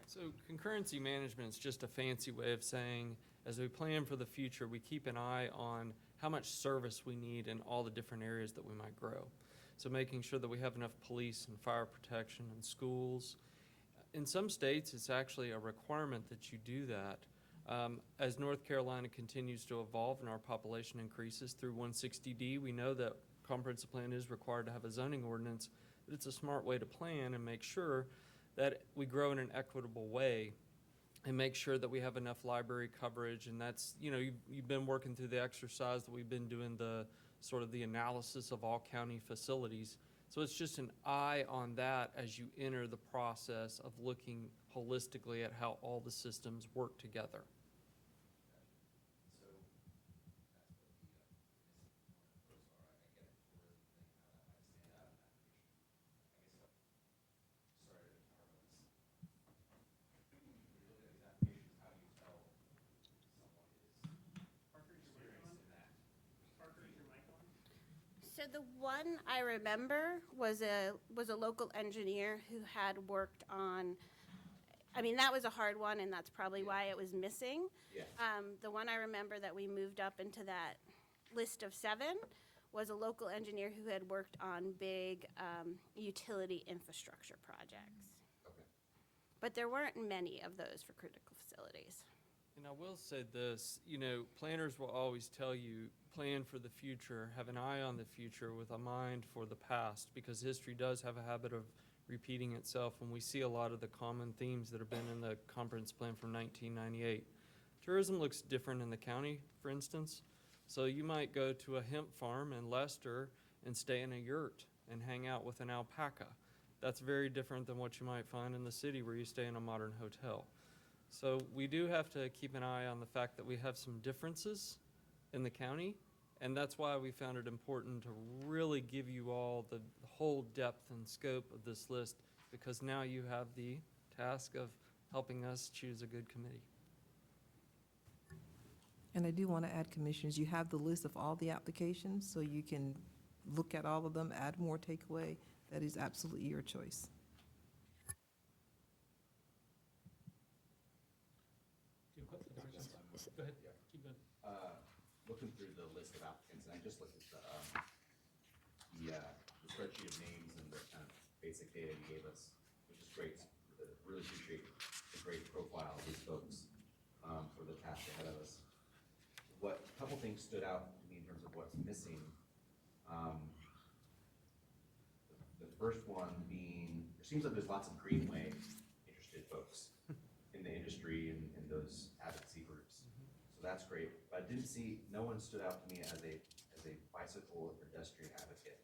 So concurrency management is just a fancy way of saying, as we plan for the future, we keep an eye on how much service we need in all the different areas that we might grow. So making sure that we have enough police and fire protection and schools. In some states, it's actually a requirement that you do that. As North Carolina continues to evolve and our population increases through 160D, we know that comprehensive plan is required to have a zoning ordinance, but it's a smart way to plan and make sure that we grow in an equitable way and make sure that we have enough library coverage. And that's, you know, you've been working through the exercise that we've been doing the sort of the analysis of all county facilities. So it's just an eye on that as you enter the process of looking holistically at how all the systems work together. So the one I remember was a local engineer who had worked on, I mean, that was a hard one, and that's probably why it was missing. Yeah. The one I remember that we moved up into that list of 7 was a local engineer who had worked on big utility infrastructure projects. Okay. But there weren't many of those for critical facilities. And I will say this, you know, planners will always tell you, plan for the future, have an eye on the future with a mind for the past, because history does have a habit of repeating itself, and we see a lot of the common themes that have been in the comprehensive plan from 1998. Tourism looks different in the county, for instance. So you might go to a hemp farm in Leicester and stay in a yurt and hang out with an alpaca. That's very different than what you might find in the city where you stay in a modern hotel. So we do have to keep an eye on the fact that we have some differences in the county, and that's why we found it important to really give you all the whole depth and scope of this list, because now you have the task of helping us choose a good committee. And I do want to add, commissioners, you have the list of all the applications, so you can look at all of them, add more, take away. That is absolutely your choice. Go ahead, keep going. Looking through the list of applicants, and I just looked at the spreadsheet of names and the kind of basic data you gave us, which is great. Really appreciate the great profile of these folks for the task ahead of us. A couple things stood out to me in terms of what's missing first one being, there seems like there's lots of greenway interested folks in the industry and those advocacy groups. So that's great. But I didn't see, no one stood out to me as a bicycle or pedestrian advocate.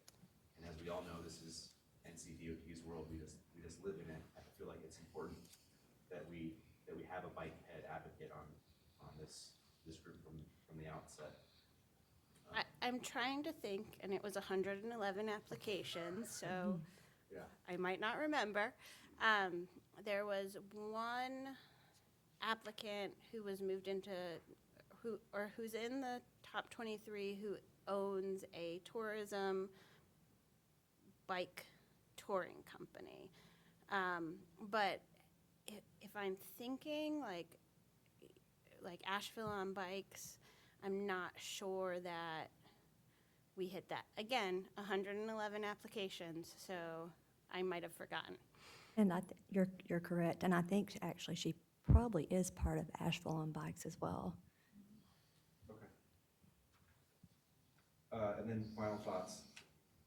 And as we all know, this is NCDOT's world. We just live in it. I feel like it's important that we have a bike head advocate on this group from the outset. I'm trying to think, and it was 111 applications, so Yeah. I might not remember. There was one applicant who was moved into, who's in the top 23, who owns a tourism bike touring company. But if I'm thinking like Asheville on bikes, I'm not sure that we hit that. Again, 111 applications, so I might have forgotten. And you're correct, and I think actually she probably is part of Asheville on Bikes as well. Okay. And then final thoughts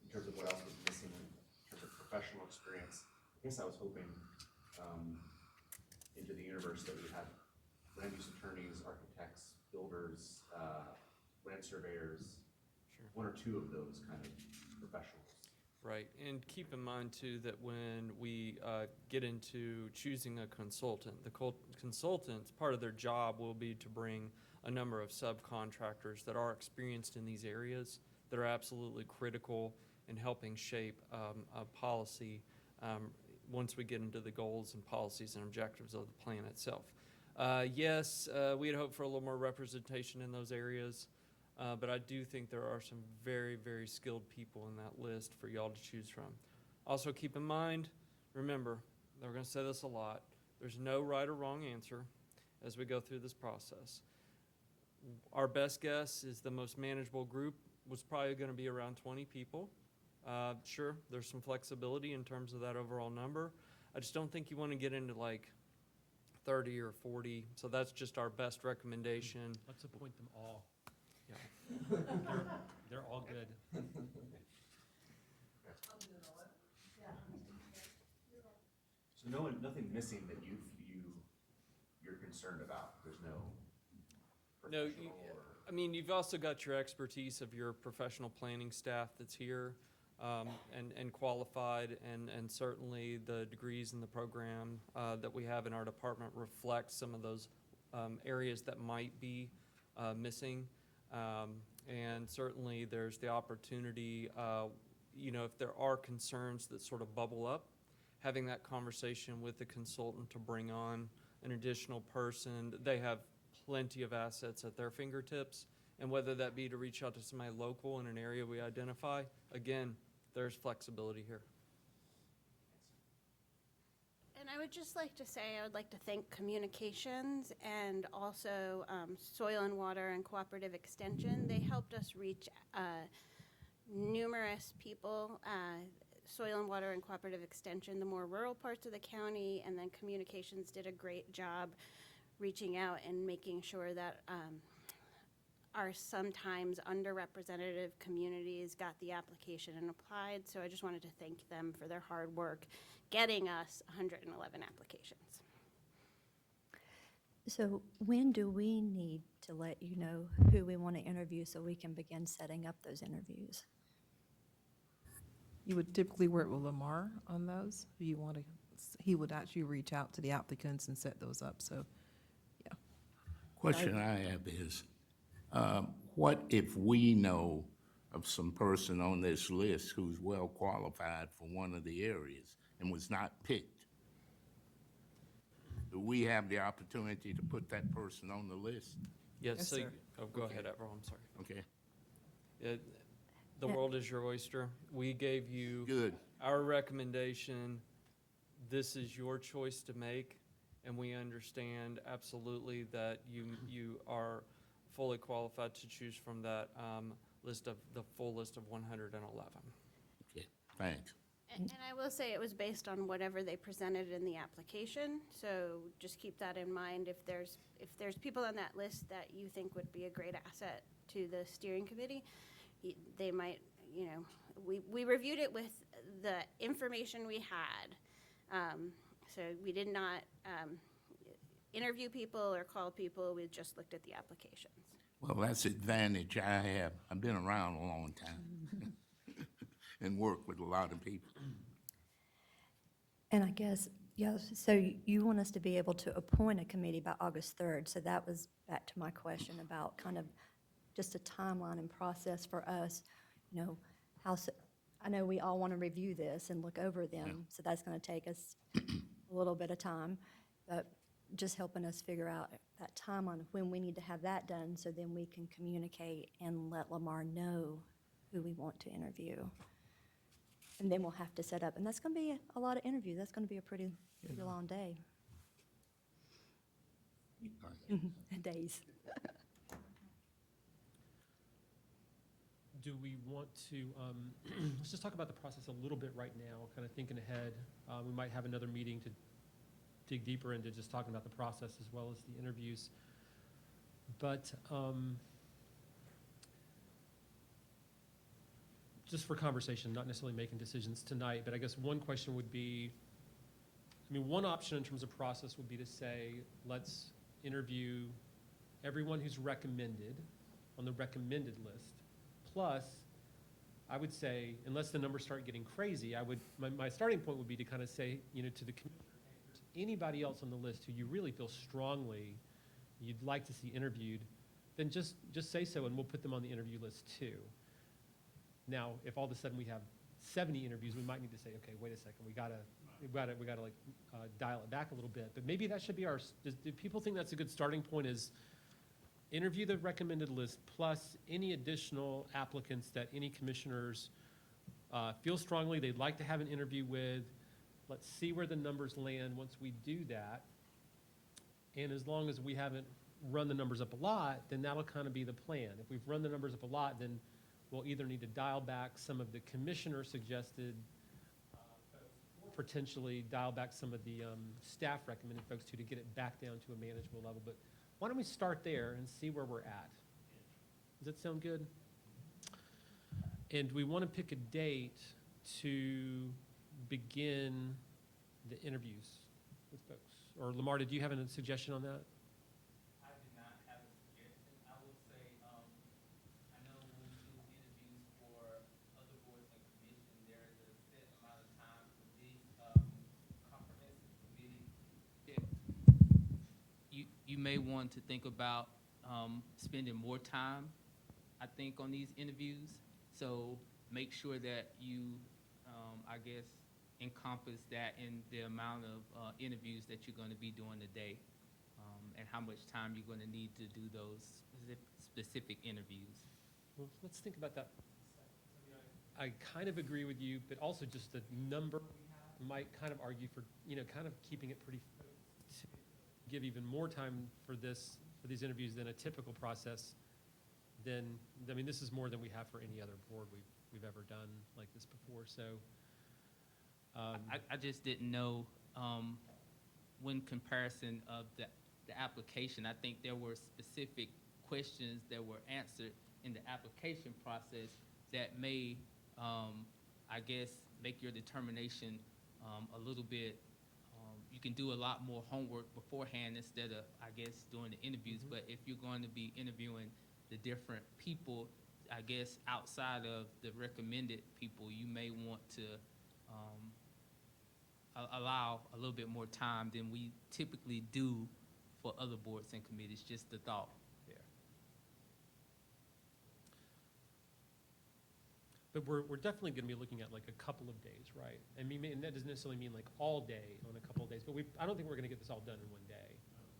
in terms of what else was missing in terms of professional experience. I guess I was hoping into the universe that we had land use attorneys, architects, builders, land surveyors, one or two of those kind of professionals. Right, and keep in mind too that when we get into choosing a consultant, the consultants, part of their job will be to bring a number of subcontractors that are experienced in these areas that are absolutely critical in helping shape a policy once we get into the goals and policies and objectives of the plan itself. Yes, we had hoped for a little more representation in those areas. But I do think there are some very, very skilled people in that list for y'all to choose from. Also keep in mind, remember, we're going to say this a lot, there's no right or wrong answer as we go through this process. Our best guess is the most manageable group was probably going to be around 20 people. Sure, there's some flexibility in terms of that overall number. I just don't think you want to get into like 30 or 40, so that's just our best recommendation. Let's appoint them all. Yeah. They're all good. So nothing missing that you're concerned about. There's no No, professional or I mean, you've also got your expertise of your professional planning staff that's here and qualified, and certainly the degrees in the program that we have in our department reflect some of those areas that might be missing. And certainly there's the opportunity, if there are concerns that sort of bubble up, having that conversation with the consultant to bring on an additional person. They have plenty of assets at their fingertips, and whether that be to reach out to somebody local in an area we identify, again, there's flexibility here. And I would just like to say, I would like to thank Communications and also Soil and Water and Cooperative Extension. They helped us reach numerous people, Soil and Water and Cooperative Extension, the more rural parts of the county, and then Communications did a great job reaching out and making sure that our sometimes underrepresented communities got the application and applied. So I just wanted to thank them for their hard work getting us 111 applications. So when do we need to let you know who we want to interview so we can begin setting up those interviews? You would typically work with Lamar on those. He would actually reach out to the applicants and set those up, so, yeah. Question I have is, what if we know of some person on this list who's well qualified for one of the areas and was not picked? Do we have the opportunity to put that person on the list? Yes, Yes, so, sir. go ahead, Everett, I'm sorry. Okay, The world is your oyster. We gave you good. our recommendation. This is your choice to make, and we understand absolutely that you are fully qualified to choose from that the full list of 111. Okay, thanks. And I will say it was based on whatever they presented in the application, so just keep that in mind. If there's people on that list that you think would be a great asset to the steering committee, they might you know, we reviewed it with the information we had. So we did not interview people or call people, we just looked at the applications. Well, that's the advantage I have. I've been around a long time and worked with a lot of people. And I guess, yeah, so you want us to be able to appoint a committee by August 3rd. So that was back to my question about kind of just a timeline and process for us, you know, I know we all want to review this and look over them, so that's going to take us a little bit of time, but just helping us figure out that timeline of when we need to have that done, so then we can communicate and let Lamar know who we want to interview. And then we'll have to set up, and that's going to be a lot of interviews. That's going to be a pretty long day. Days. Do we want to, let's just talk about the process a little bit right now, kind of thinking ahead. We might have another meeting to dig deeper into just talking about the process as well as the interviews. But just for conversation, not necessarily making decisions tonight, but I guess one question would be, I mean, one option in terms of process would be to say, let's interview everyone who's recommended on the recommended list. Plus, I would say, unless the numbers start getting crazy, my starting point would be to kind of say, you know, to the commissioner, hey, if there's anybody else on the list who you really feel strongly you'd like to see interviewed, then just say so, and we'll put them on the interview list too. Now, if all of a sudden we have 70 interviews, we might need to say, okay, wait a second, we gotta like dial it back a little bit. But maybe that should be do people think that's a good starting point, is interview the recommended list plus any additional applicants that any commissioners feel strongly they'd like to have an interview with. Let's see where the numbers land once we do that. And as long as we haven't run the numbers up a lot, then that'll kind of be the plan. If we've run the numbers up a lot, then we'll either need to dial back some of the commissioner-suggested folks, or potentially dial back some of the staff-recommended folks to get it back down to a manageable level. But why don't we start there and see where we're at? Does that sound good? And we want to pick a date to begin the interviews with folks. Or Lamar, did you have a suggestion on that? I did not have a suggestion. I will say, I know when we do interviews for other boards and commissions, there is a set amount of time for this comprehensive committee. You may want to think about spending more time, I think, on these interviews. So make sure that you, I guess, encompass that in the amount of interviews that you're going to be doing today, and how much time you're going to need to do those specific interviews. Well, let's think about that. I kind of agree with you, but also just the number might kind of argue for, you know, kind of keeping it pretty, to give even more time for these interviews than a typical process. Then, I mean, this is more than we have for any other board we've ever done like this before. So I just didn't know, when comparison of the application, I think there were specific questions that were answered in the application process that may, I guess, make your determination a little bit, you can do a lot more homework beforehand instead of, I guess, doing the interviews. But if you're going to be interviewing the different people, I guess, outside of the recommended people, you may want to allow a little bit more time than we typically do for other boards and committees. Just the thought there. but we're definitely going to be looking at like a couple of days, right? I mean, and that doesn't necessarily mean like all day on a couple of days, but I don't think we're going to get this all done in one day.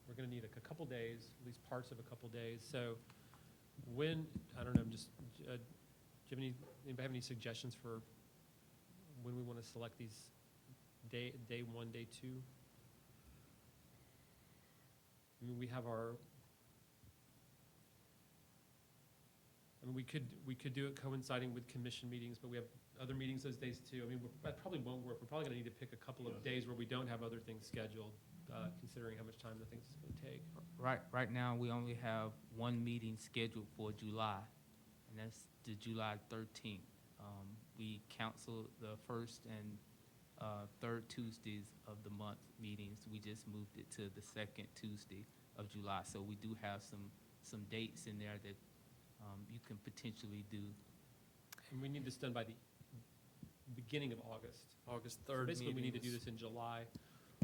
We're going to need a couple days, at least parts of a couple days. So when, I don't know, do you have anybody have any suggestions for when we want to select these day one, day two? I mean, we have we could do it coinciding with commission meetings, but we have other meetings those days too. I mean, that probably won't work. We're probably going to need to pick a couple of days where we don't have other things scheduled, considering how much time the things is going to take. Right now, we only have one meeting scheduled for July, and that's the July 13th. We canceled the first and third Tuesdays of the month meetings. We just moved it to the second Tuesday of July. So we do have some dates in there that you can potentially do. And we need this done by the beginning of August. August So 3rd basically, we need to do meetings. this in July.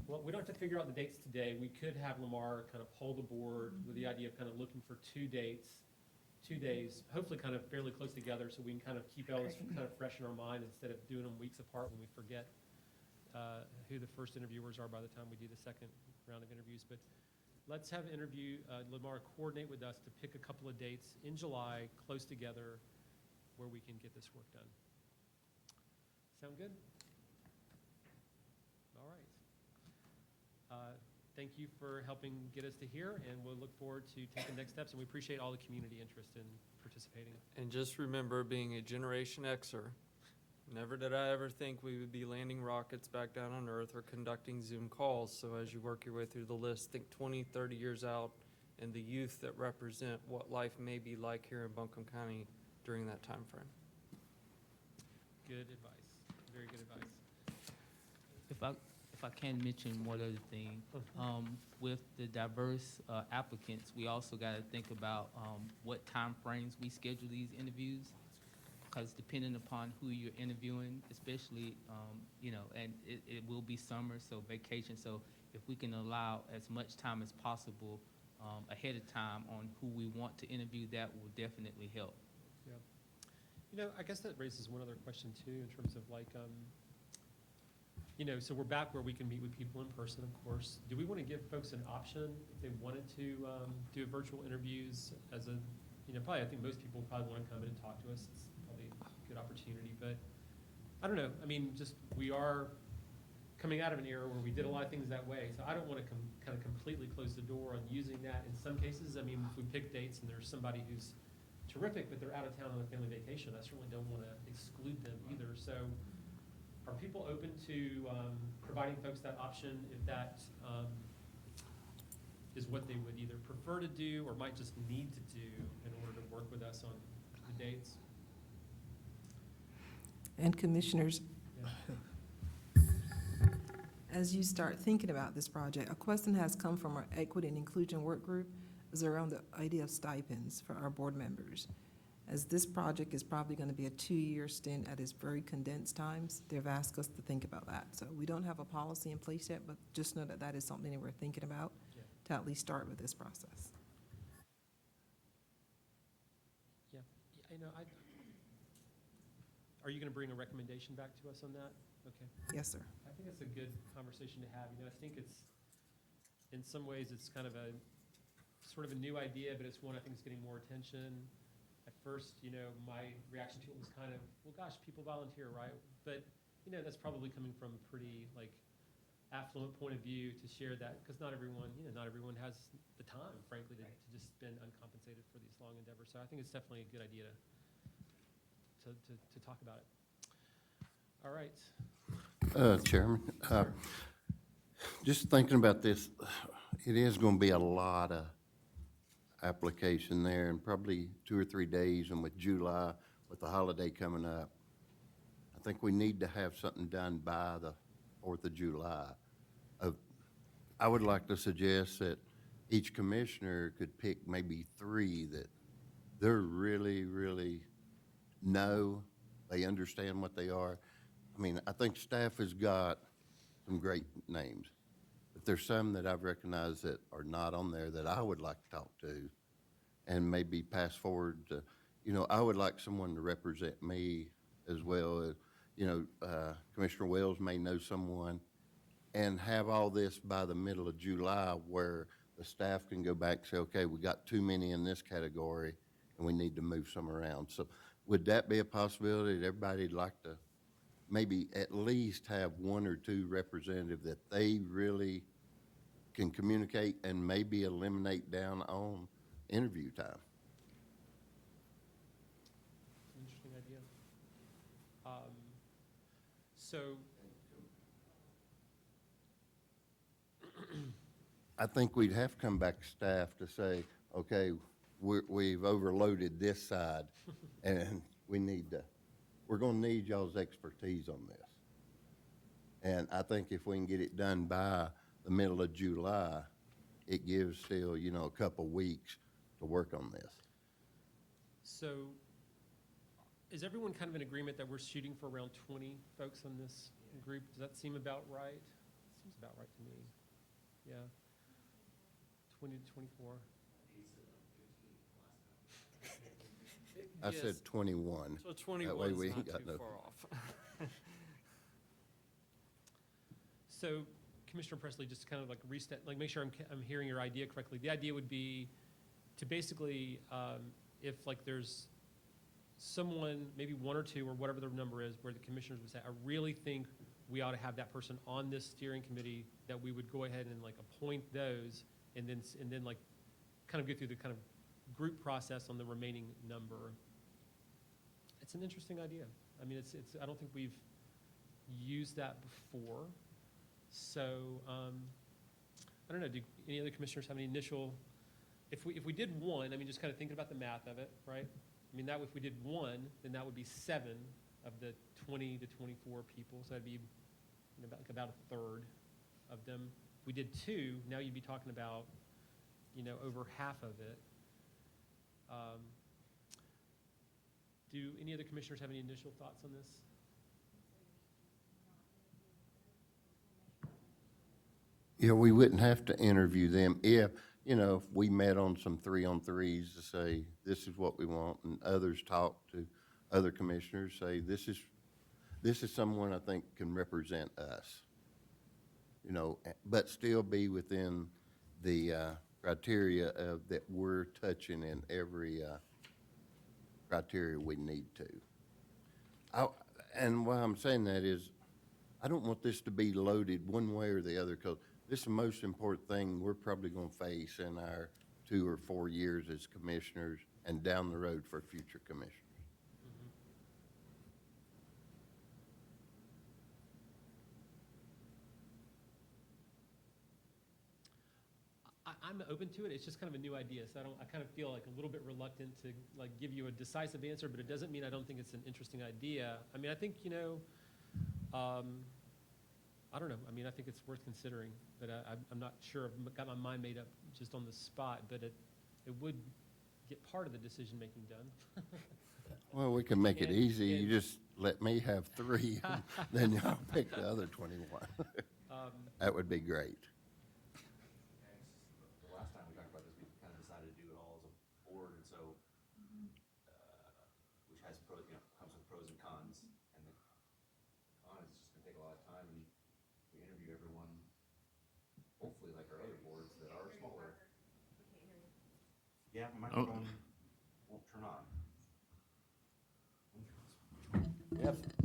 Well, we don't have to figure out the dates today. We could have Lamar kind of poll the board with the idea of kind of looking for 2 dates, 2 days, hopefully kind of fairly close together, so we can kind of keep all this kind of fresh in our mind instead of doing them weeks apart when we forget who the first interviewers are by the time we do the second round of interviews. But let's have Lamar coordinate with us to pick a couple of dates in July, close together, where we can get this work done. Sound good? All right. Thank you for helping get us to here, and we'll look forward to taking next steps, and we appreciate all the community interest in participating. And just remember, being a Generation Xer, never did I ever think we would be landing rockets back down on Earth or conducting Zoom calls. So as you work your way through the list, think 20, 30 years out, and the youth that represent what life may be like here in Buncombe County during that time frame. Good advice, very good advice. If I can mention one other thing, with the diverse applicants, we also got to think about what time frames we schedule these interviews, because depending upon who you're interviewing, especially, and it will be summer, so vacation, so if we can allow as much time as possible ahead of time on who we want to interview, that will definitely help. Yeah. I guess that raises one other question too, in terms of like, so we're back where we can meet with people in person, of course. Do we want to give folks an option if they wanted to do virtual interviews as a, probably I think most people probably want to come in and talk to us. It's probably a good opportunity, but I don't know. I mean, just we are coming out of an era where we did a lot of things that way. So I don't want to kind of completely close the door on using that. In some cases, I mean, if we pick dates and there's somebody who's terrific, but they're out of town on a family vacation, I certainly don't want to exclude them either. So are people open to providing folks that option if that is what they would either prefer to do or might just need to do in order to work with us on the dates? And commissioners, Yeah. as you start thinking about this project, a question has come from our Equity and Inclusion Work Group is around the idea of stipends for our board members. As this project is probably going to be a 2-year stint at its very condensed times, they've asked us to think about that. So we don't have a policy in place yet, but just know that that is something that we're thinking about Yeah. to at least start with this process. Yeah. Are you going to bring a recommendation back to us on that? Okay. Yes, sir. I think it's a good conversation to have. I think it's, in some ways, it's kind of a, sort of a new idea, but it's one I think is getting more attention. At first, my reaction to it was kind of, well, gosh, people volunteer, right? But, that's probably coming from a pretty, affluent point of view to share that, because not everyone has the time, frankly, to just spend uncompensated for these long endeavors. So I think it's definitely a good idea to talk about it. All right. Chairman, just thinking about this, it is going to be a lot of application there, and probably 2 or 3 days, and with July, with the holiday coming up, I think we need to have something done by the 4th of July. I would like to suggest that each commissioner could pick maybe 3 that they're really, really know, they understand what they are. I mean, I think staff has got some great names. But there's some that I've recognized that are not on there that I would like to talk to and maybe pass forward to, I would like someone to represent me as well. Commissioner Wells may know someone, and have all this by the middle of July where the staff can go back and say, okay, we got too many in this category and we need to move some around. So would that be a possibility that everybody'd like to maybe at least have 1 or 2 representatives that they really can communicate and maybe eliminate down on interview time? It's an interesting idea. So, I think we'd have to come back to staff to say, okay, we've overloaded this side and we need to we're gonna need y'all's expertise on this. And I think if we can get it done by the middle of July, it gives still, you know, a couple weeks to work on this. So is everyone kind of in agreement that we're shooting for around 20 folks on this group? Does that seem about right? Seems about right to me. Yeah. 20 to 24. I Yes. said 21. So That 21 way is we ain't not got too no- far off. So Commissioner Presley, just kind of like restate, like make sure I'm hearing your idea correctly. The idea would be to basically, if like there's someone, maybe one or two or whatever the number is, where the commissioners would say, I really think we ought to have that person on this steering committee, that we would go ahead and like appoint those and then like kind of go through the kind of group process on the remaining number. It's an interesting idea. I mean, I don't think we've used that before. So, I don't know, do any other commissioners have any initial, if we did one, I mean, just kind of thinking about the math of it, right? I mean, if we did one, then that would be 7 of the 20 to 24 people, so that'd be about a third of them. We did 2, now you'd be talking about, over half of it. Do any other commissioners have any initial thoughts on this? Yeah, we wouldn't have to interview them if, you know, if we met on some 3-on-3s to say, this is what we want, and others talk to other commissioners, say, this is someone I think can represent us. You know, but still be within the criteria of that we're touching in every criteria we need to. And why I'm saying that is, I don't want this to be loaded one way or the other, because this is the most important thing we're probably going to face in our 2 or 4 years as commissioners and down the road for future commissioners. I'm open to it. It's just kind of a new idea, so I kind of feel like a little bit reluctant to like give you a decisive answer, but it doesn't mean I don't think it's an interesting idea. I mean, I think, I don't know. I mean, I think it's worth considering, but I'm not sure. I've got my mind made up just on the spot, but it would get part of the decision-making done. Well, we can make it And- easy. and- You just let me have 3, and then y'all pick the other 21. That would be great. The last time we talked about this, we kind of decided to do it all as a board, and so, which has pros, comes with pros and cons. And the con is it's just gonna take a lot of time, and we interview everyone, hopefully like our other boards that are smaller. Yeah, my microphone won't turn on.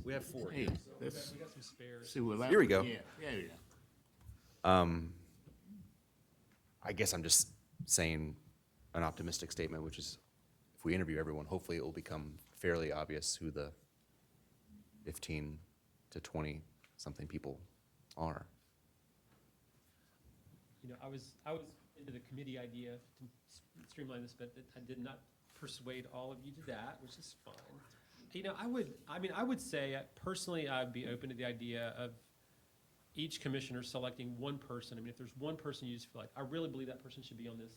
We have 4. Hey, We let's got some spares. see what that. Here we go. Yeah, yeah. I guess I'm just saying an optimistic statement, which is if we interview everyone, hopefully it will become fairly obvious who the 15 to 20 something people are. I was into the committee idea to streamline this, but I did not persuade all of you to that, which is fine. I would say personally, I'd be open to the idea of each commissioner selecting one person. I mean, if there's one person you just feel like, I really believe that person should be on this.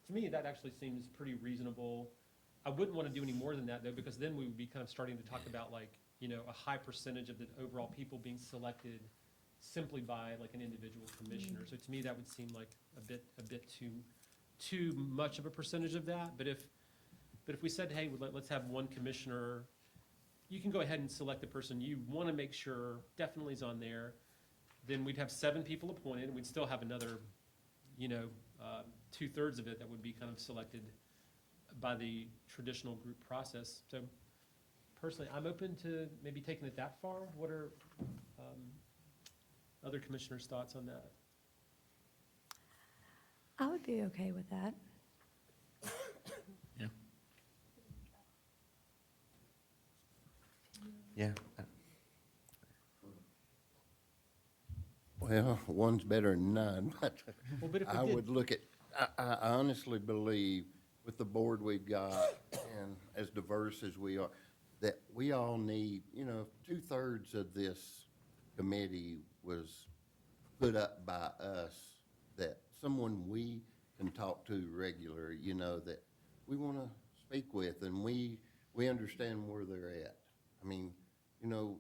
To me, that actually seems pretty reasonable. I wouldn't want to do any more than that though, because then we would be kind of starting to talk about like, a high percentage of the overall people being selected simply by like an individual commissioner. So to me, that would seem like a bit too much of a percentage of that. But if we said, hey, let's have one commissioner, you can go ahead and select the person you want to make sure definitely is on there. Then we'd have 7 people appointed, and we'd still have another, 2/3 of it that would be kind of selected by the traditional group process. So personally, I'm open to maybe taking it that far. What are other commissioners' thoughts on that? I would be okay with that. Yeah. Yeah. Well, one's better than none, but Well, but if we I did- would look at, I honestly believe with the board we've got and as diverse as we are, that we all need, you know, 2/3 of this committee was put up by us, that someone we can talk to regular, you know, that we want to speak with, and we understand where they're at. I mean, you know,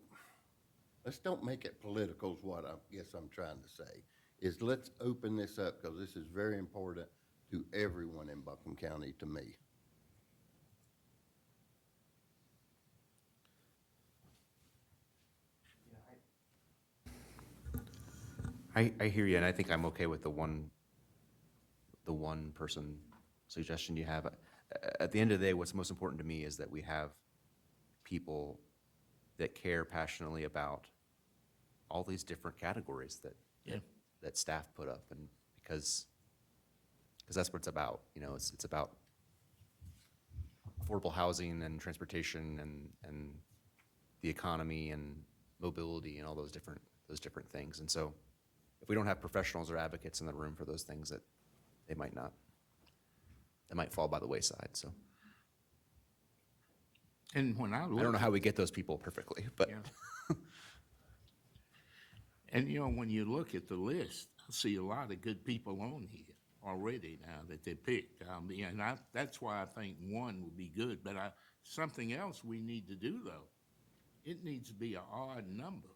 let's don't make it political is what I guess I'm trying to say, is let's open this up, because this is very important to everyone in Buncombe County, to me. I hear you, and I think I'm okay with the one person suggestion you have. At the end of the day, what's most important to me is that we have people that care passionately about all these different categories that staff put up, and because that's what it's about. You know, it's about affordable housing and transportation and the economy and mobility and all those different things. And so if we don't have professionals or advocates in the room for those things, that they might fall by the wayside. So And when I look. I don't know how we get those people perfectly, but Yeah. And, you know, when you look at the list, I see a lot of good people on here already now that they picked. And that's why I think one would be good. But something else we need to do, though, it needs to be an odd number.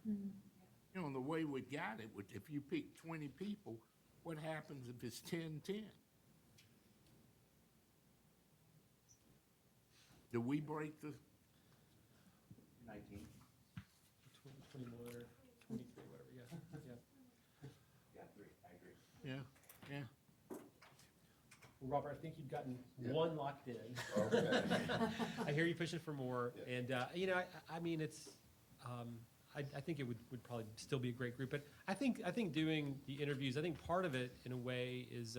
You know, the way we got it, if you pick 20 people, what happens if it's 10-10? Do we break the? 19. 21 or 23, whatever, yeah. Yeah, 3. I agree. Yeah, yeah. Well, Robert, I think you've gotten one locked in. Okay. I hear you pushing for more, and, you know, I mean, it's, I think it would probably still be a great group, but I think doing the interviews, I think part of it, in a way, is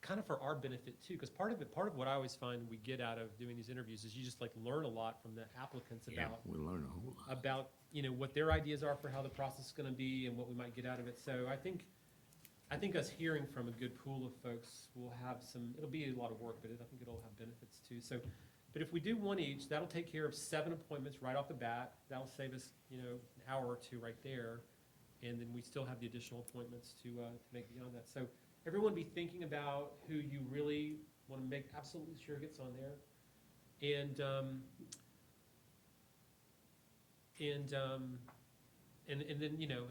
kind of for our benefit too, because part of what I always find we get out of doing these interviews is you just like learn a lot from the applicants about We learn a whole lot. about, you know, what their ideas are for how the process is going to be and what we might get out of it. So I think us hearing from a good pool of folks will have it'll be a lot of work, but I think it'll have benefits too. So, but if we do one each, that'll take care of 7 appointments right off the bat. That'll save us, you know, an hour or two right there. And then we still have the additional appointments to make beyond that. So everyone be thinking about who you really want to make absolutely sure gets on there. And then, you know,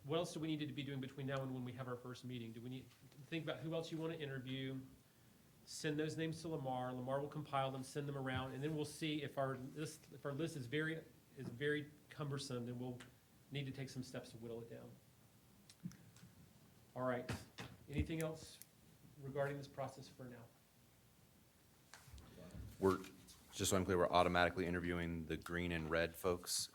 what else do we need to be doing between now and when we have our first meeting? Do we need to think about who else you want to interview? Send those names to Lamar. Lamar will compile them, send them around, and then we'll see if our list is very cumbersome, then we'll need to take some steps to whittle it down. All right. Anything else regarding this process for now? Just so I'm clear, we're automatically interviewing the green and red folks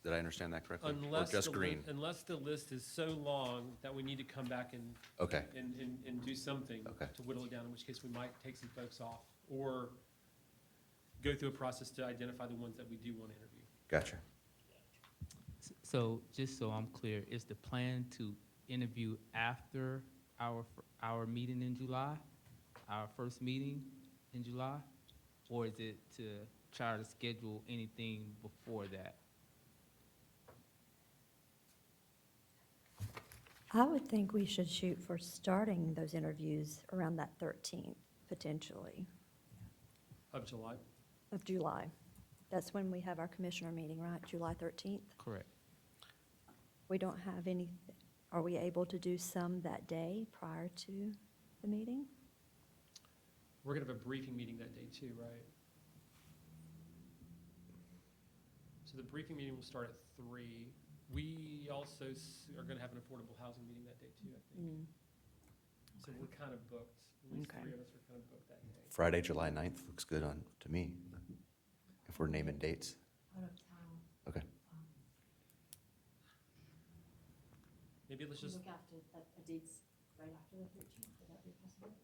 did I understand that correctly? Or just green? Unless the list is so long that we need to come back and Okay. and do something to whittle it down, in which case we might take some folks off or go through a process to identify the ones that we do want to interview. Gotcha. So, just so I'm clear, is the plan to interview after our meeting in July, our first meeting in July? Or is it to try to schedule anything before that? I would think we should shoot for starting those interviews around that 13th, potentially, Of July. of July. That's when we have our commissioner meeting, right? July 13th? Correct. We don't have any, are we able to do some that day prior to the meeting? We're going to have a briefing meeting that day too, right? So the briefing meeting will start at 3. We also are going to have an affordable housing meeting that day too, I think. So we're kind of booked. At least Okay. 3 of us are kind of booked that day. Friday, July 9th looks good to me, if we're naming dates. Okay. Maybe let's just, after, a date's right after the 13th, would that be a possibility?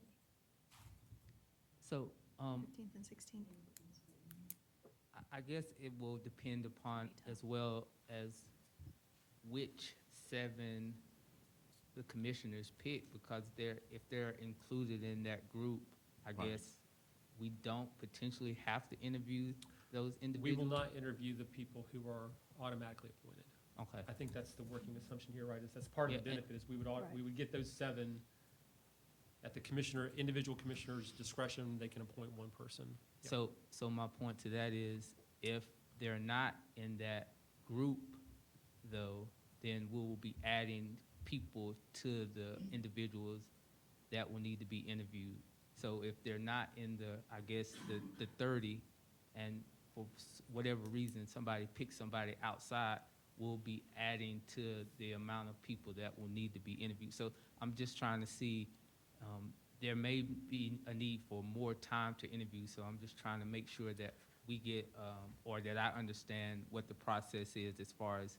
So, 15th and 16th. I guess it will depend upon as well as which 7 the commissioners pick, because if they're included in that group, I Right. guess we don't potentially have to interview those We will individuals? not interview the people who are automatically appointed. Okay, I think that's the working assumption here, right, is that's part of the Yeah, and- benefit, is we would get those 7 at the individual commissioner's discretion, they can appoint one person. Yeah. so my point to that is, if they're not in that group, though, then we will be adding people to the individuals that will need to be interviewed. So if they're not in I guess, the 30, and for whatever reason, somebody picks somebody outside, we'll be adding to the amount of people that will need to be interviewed. So I'm just trying to see, there may be a need for more time to interview, so I'm just trying to make sure that we get, or that I understand what the process is as far as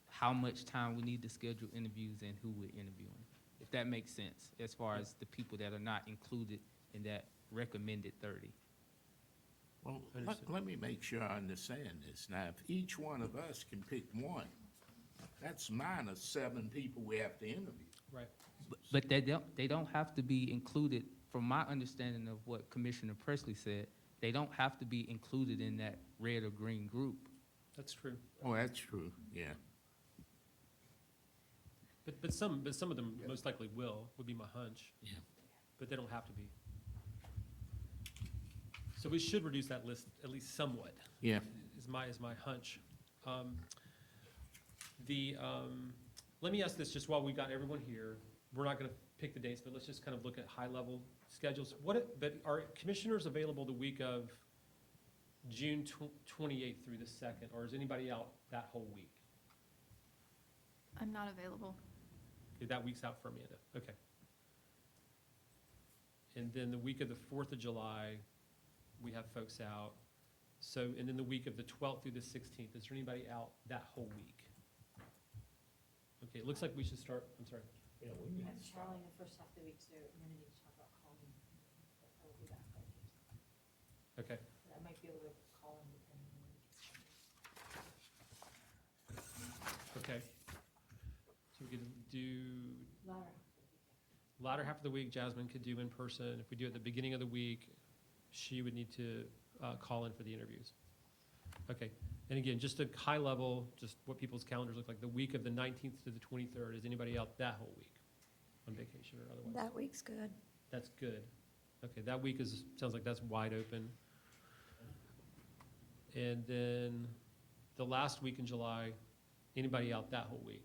how much time we need to schedule interviews and who we're interviewing, if that makes sense, as far as the people that are not included in that recommended 30. Well, Understood. let me make sure I understand this. Now, if each one of us can pick one, that's minus 7 people we have to interview. Right. But they don't have to be included, from my understanding of what Commissioner Presley said, they don't have to be included in that red or green group. That's true. Oh, that's true, yeah. But some of them most likely would be my hunch. Yeah. But they don't have to be. So we should reduce that list at least somewhat, Yeah, is my hunch. Let me ask this, just while we've got everyone here, we're not gonna pick the dates, but let's just kind of look at high-level schedules. But are commissioners available the week of June 28th through the 2nd, or is anybody out that whole week? I'm not available. Okay, that week's out for Amanda, okay. And then the week of the 4th of July, we have folks out. So, and then the week of the 12th through the 16th, is there anybody out that whole week? Okay, it looks like we should start, I'm sorry. I'm traveling the first half of the week, so I'm gonna need to talk about calling. I will be back by Tuesday. Okay, I might be able to call in depending on okay. So we could do Laura. latter half of the week, Jasmine could do in person. If we do it at the beginning of the week, she would need to call in for the interviews. Okay, and again, just a high level, just what people's calendars look like. The week of the 19th to the 23rd, is anybody out that whole week on vacation or otherwise? That week's good. That's good. Okay, that week sounds like that's wide open. And then the last week in July, anybody out that whole week?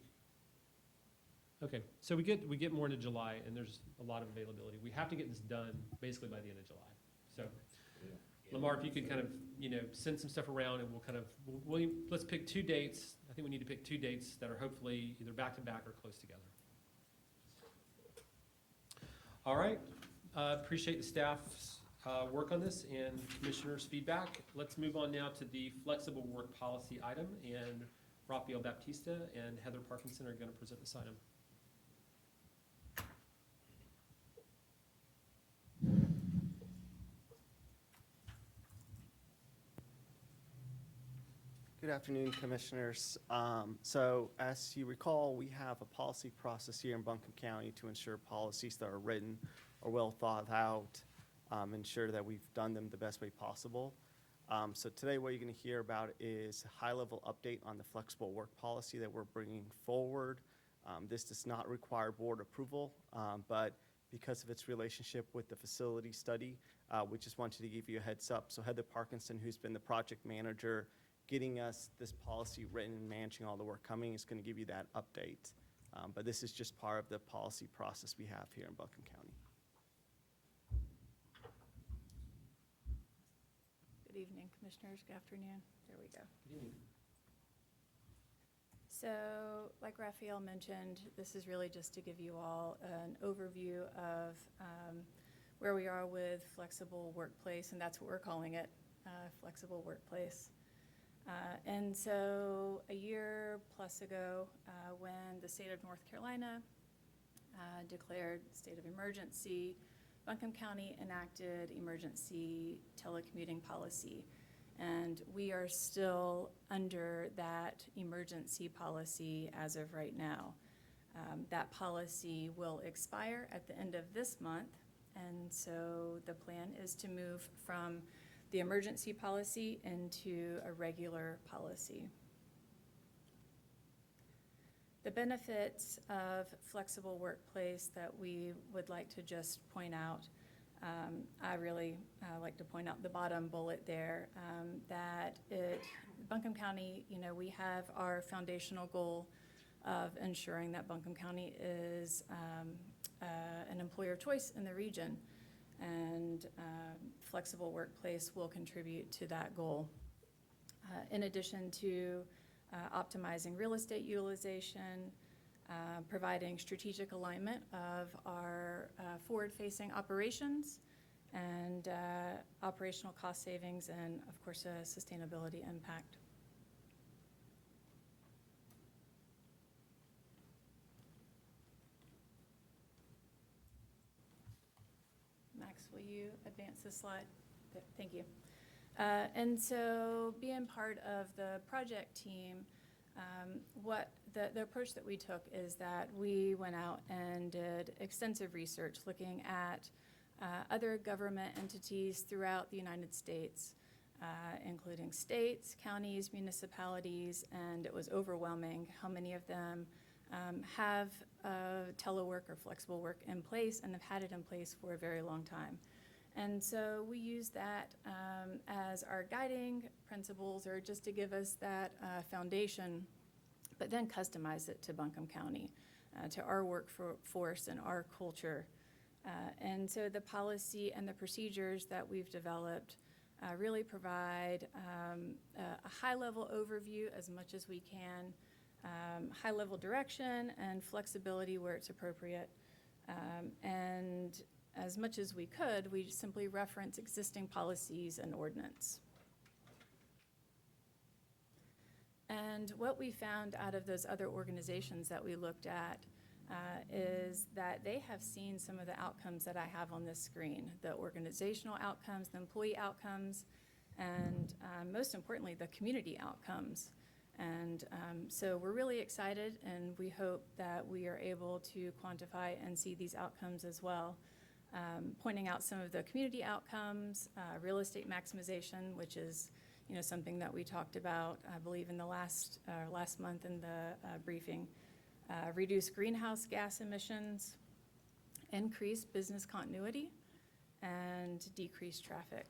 Okay, so we get more into July, and there's a lot of availability. We have to get this done basically by the end of July. So, Lamar, if you could kind of, send some stuff around, and we'll kind of, let's pick 2 dates. I think we need to pick 2 dates that are hopefully either back-to-back or close together. All right, appreciate the staff's work on this and commissioners' feedback. Let's move on now to the flexible work policy item, and Rafael Baptista and Heather Parkinson are going to present this item. Good afternoon, Commissioners. So as you recall, we have a policy process here in Buncombe County to ensure policies that are written are well thought out, ensure that we've done them the best way possible. So today what you're going to hear about is a high-level update on the flexible work policy that we're bringing forward. This does not require board approval, but because of its relationship with the facility study, we just wanted to give you a heads up. So Heather Parkinson, who's been the project manager getting us this policy written and managing all the work coming, is going to give you that update. But this is just part of the policy process we have here in Buncombe County. Good evening, Commissioners. Good afternoon. There we go. Good evening. So, like Raphael mentioned, this is really just to give you all an overview of where we are with flexible workplace, and that's what we're calling it, flexible workplace. And so a year plus ago, when the state of North Carolina declared state of emergency, Buncombe County enacted emergency telecommuting policy. And we are still under that emergency policy as of right now. That policy will expire at the end of this month, And so the plan is to move from the emergency policy into a regular policy. The benefits of flexible workplace that we would like to just point out, I really like to point out the bottom bullet there, that Buncombe County, we have our foundational goal of ensuring that Buncombe County is an employer of choice in the region, and flexible workplace will contribute to that goal. In addition to optimizing real estate utilization, providing strategic alignment of our forward-facing operations, and operational cost savings, and of course, a sustainability impact. Max, will you advance this slide? Thank you. And so being part of the project team, what the approach that we took is that we went out and did extensive research looking at other government entities throughout the United States, including states, counties, municipalities, and it was overwhelming how many of them have telework or flexible work in place and have had it in place for a very long time. And so we use that as our guiding principles, or just to give us that foundation, but then customize it to Buncombe County, to our workforce and our culture. And so the policy and the procedures that we've developed really provide a high-level overview as much as we can, high-level direction and flexibility where it's appropriate. And as much as we could, we simply reference existing policies and ordinance. And what we found out of those other organizations that we looked at is that they have seen some of the outcomes that I have on this screen, the organizational outcomes, the employee outcomes, and most importantly, the community outcomes. And so we're really excited, and we hope that we are able to quantify and see these outcomes as well. Pointing out some of the community outcomes, real estate maximization, which is something that we talked about, I believe, in the last month in the briefing. Reduce greenhouse gas emissions, increase business continuity, and decrease traffic.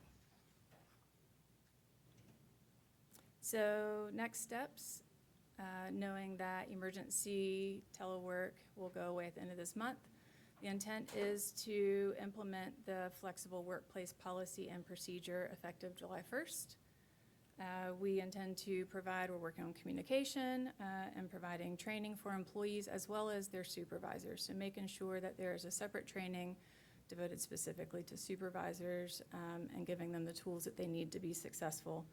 So next steps, knowing that emergency telework will go away at the end of this month. The intent is to implement the flexible workplace policy and procedure effective July 1st. We intend to we're working on communication and providing training for employees as well as their supervisors. So making sure that there is a separate training devoted specifically to supervisors and giving them the tools that they need to be successful.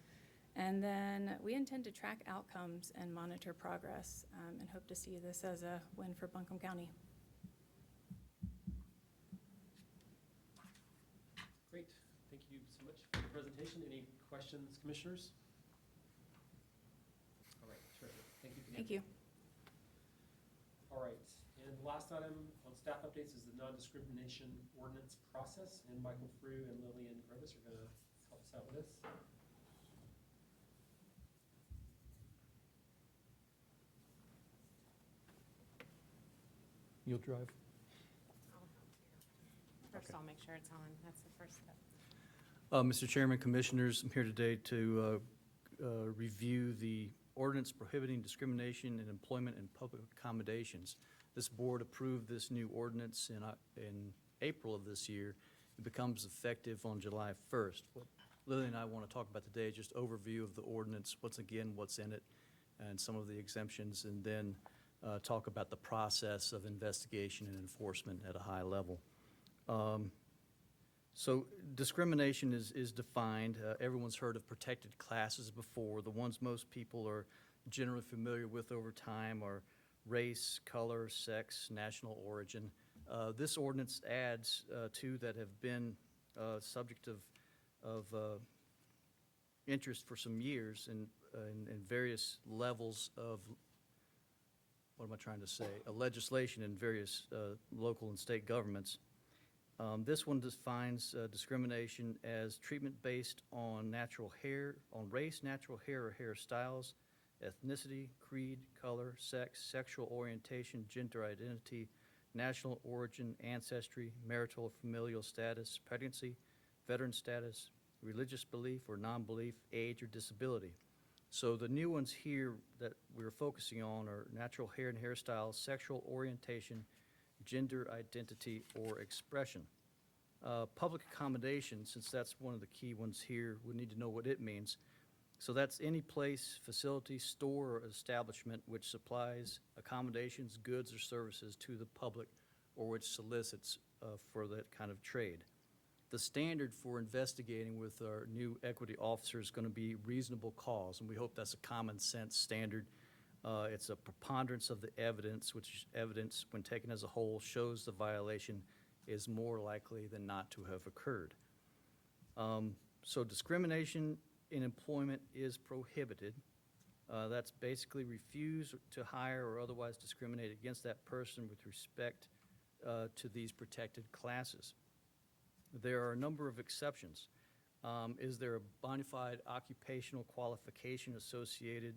And then we intend to track outcomes and monitor progress and hope to see this as a win for Buncombe County. Great. Thank you so much for the presentation. Any questions, commissioners? All right, terrific. Thank you. Thank you. All right, and the last item on staff updates is the non-discrimination ordinance process, and Michael Frew and Lillian Grovis are going to help us out with this. You'll drive. First, I'll make sure it's on. That's the first step. Mr. Chairman, Commissioners, I'm here today to review the ordinance prohibiting discrimination in employment and public accommodations. This board approved this new ordinance in April of this year. It becomes effective on July 1st. What Lily and I want to talk about today is just overview of the ordinance, what's in it, and some of the exemptions, and then talk about the process of investigation and enforcement at a high level. So discrimination is defined. Everyone's heard of protected classes before. The ones most people are generally familiar with over time are race, color, sex, national origin. This ordinance adds two that have been subject of interest for some years in various levels of, what am I trying to say, legislation in various local and state governments. This one defines discrimination as treatment based on natural hair, on race, natural hair or hairstyles, ethnicity, creed, color, sex, sexual orientation, gender identity, national origin, ancestry, marital or familial status, pregnancy, veteran status, religious belief or non-belief, age or disability. So the new ones here that we're focusing on are natural hair and hairstyles, sexual orientation, gender identity or expression. Public accommodation, since that's one of the key ones here, we need to know what it means. So that's any place, facility, store, or establishment which supplies accommodations, goods, or services to the public or which solicits for that kind of trade. The standard for investigating with our new equity officer is going to be reasonable cause, and we hope that's a common sense standard. It's a preponderance of the evidence, which evidence, when taken as a whole, shows the violation is more likely than not to have occurred. So discrimination in employment is prohibited. That's basically refuse to hire or otherwise discriminate against that person with respect to these protected classes. There are a number of exceptions. Is there a bona fide occupational qualification associated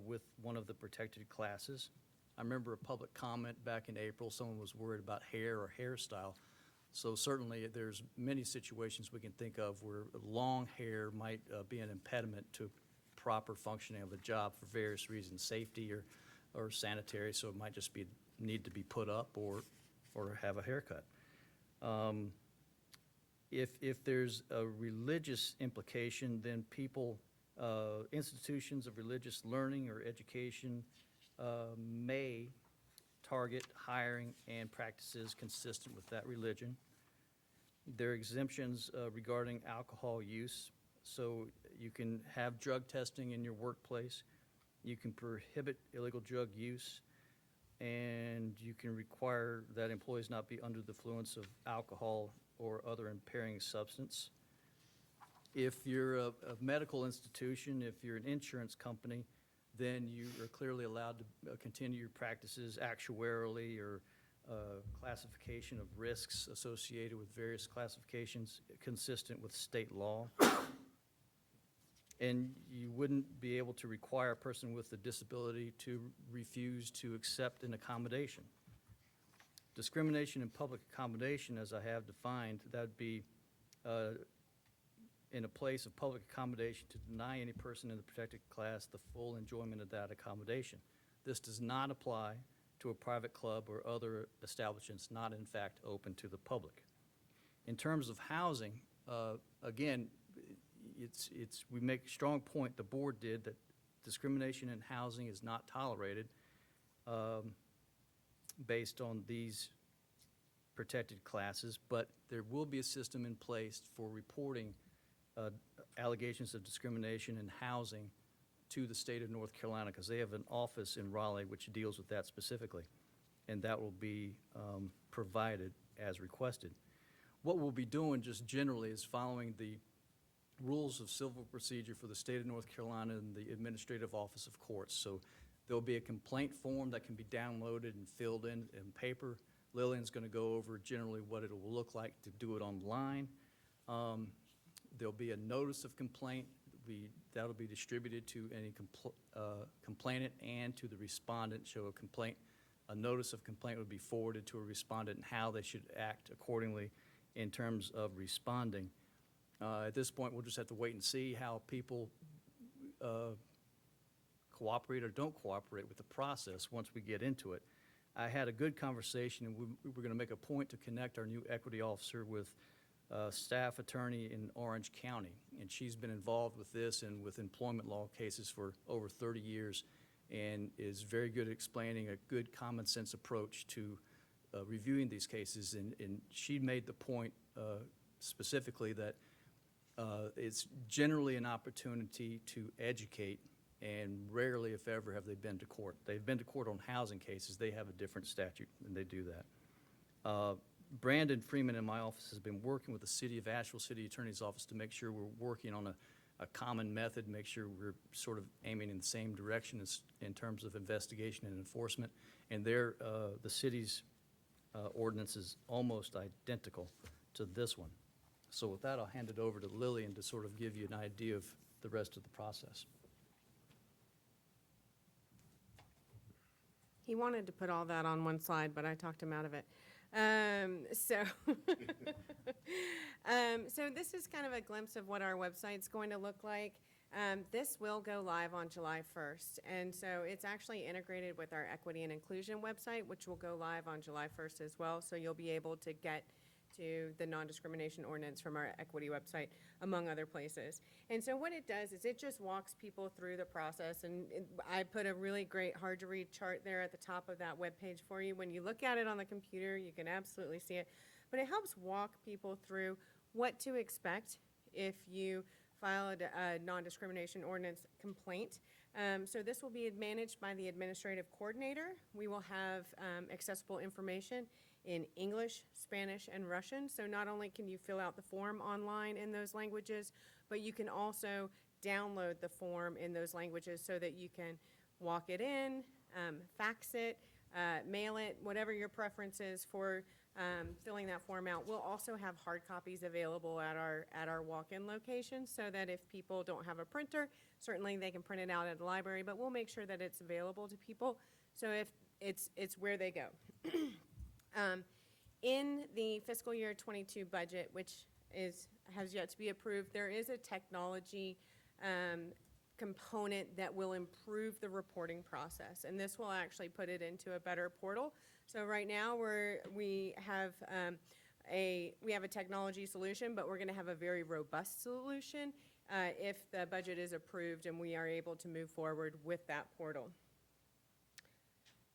with one of the protected classes? I remember a public comment back in April, someone was worried about hair or hairstyle. So certainly there's many situations we can think of where long hair might be an impediment to proper functioning of the job for various reasons, safety or sanitary, so it might just be need to be put up or have a haircut. If there's a religious implication, then people, institutions of religious learning or education may target hiring and practices consistent with that religion. There are exemptions regarding alcohol use, so you can have drug testing in your workplace, you can prohibit illegal drug use, and you can require that employees not be under the influence of alcohol or other impairing substance. If you're a medical institution, if you're an insurance company, then you are clearly allowed to continue your practices actuarially or classification of risks associated with various classifications consistent with state law. And you wouldn't be able to require a person with a disability to refuse to accept an accommodation. Discrimination in public accommodation, as I have defined, that would be in a place of public accommodation to deny any person in the protected class the full enjoyment of that accommodation. This does not apply to a private club or other establishments not in fact open to the public. In terms of housing, again, we make a strong point, the board did, that discrimination in housing is not tolerated based on these protected classes, but there will be a system in place for reporting allegations of discrimination in housing to the state of North Carolina, because they have an office in Raleigh which deals with that specifically, and that will be provided as requested. What we'll be doing just generally is following the rules of civil procedure for the state of North Carolina and the Administrative Office of Courts. So there'll be a complaint form that can be downloaded and filled in paper. Lillian's going to go over generally what it will look like to do it online. There'll be a notice of complaint. That'll be distributed to any complainant and to the respondent. Show a complaint. A notice of complaint would be forwarded to a respondent and how they should act accordingly in terms of responding. At this point, we'll just have to wait and see how people cooperate or don't cooperate with the process once we get into it. I had a good conversation, and we were going to make a point to connect our new equity officer with staff attorney in Orange County, and she's been involved with this and with employment law cases for over 30 years and is very good at explaining a good common sense approach to reviewing these cases. And she made the point specifically that it's generally an opportunity to educate, and rarely, if ever, have they been to court. They've been to court on housing cases. They have a different statute, and they do that. Brandon Freeman in my office has been working with the City of Asheville City Attorney's Office to make sure we're working on a common method, make sure we're sort of aiming in the same direction as in terms of investigation and enforcement. And the city's ordinance is almost identical to this one. So with that, I'll hand it over to Lillian to sort of give you an idea of the rest of the process. He wanted to put all that on one slide, but I talked him out of it. So this is kind of a glimpse of what our website's going to look like. This will go live on July 1st, and so it's actually integrated with our equity and inclusion website, which will go live on July 1st as well. So you'll be able to get to the non-discrimination ordinance from our equity website, among other places. And so what it does is it just walks people through the process, and I put a really great hard-to-read chart there at the top of that webpage for you. When you look at it on the computer, you can absolutely see it, but it helps walk people through what to expect if you file a non-discrimination ordinance complaint. So this will be managed by the administrative coordinator. We will have accessible information in English, Spanish, and Russian. So not only can you fill out the form online in those languages, but you can also download the form in those languages so that you can walk it in, fax it, mail it, whatever your preference is for filling that form out. We'll also have hard copies available at our walk-in location so that if people don't have a printer, certainly they can print it out at the library, but we'll make sure that it's available to people. So if it's where they go. In the fiscal year 22 budget, which has yet to be approved, there is a technology component that will improve the reporting process, and this will actually put it into a better portal. So right now we have a technology solution, but we're going to have a very robust solution if the budget is approved and we are able to move forward with that portal.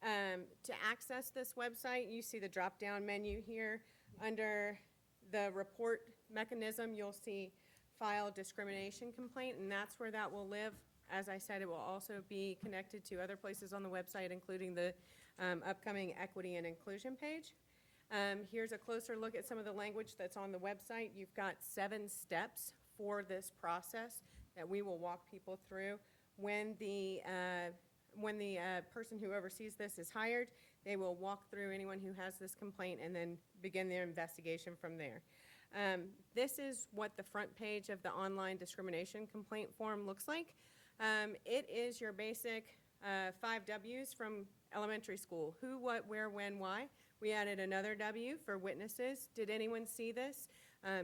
To access this website, you see the drop-down menu here. Under the report mechanism, you'll see file discrimination complaint, and that's where that will live. As I said, it will also be connected to other places on the website, including the upcoming equity and inclusion page. Here's a closer look at some of the language that's on the website. You've got 7 steps for this process that we will walk people through. When the person who oversees this is hired, they will walk through anyone who has this complaint and then begin their investigation from there. This is what the front page of the online discrimination complaint form looks like. It is your basic 5 W's from elementary school: who, what, where, when, why. We added another W for witnesses. Did anyone see this?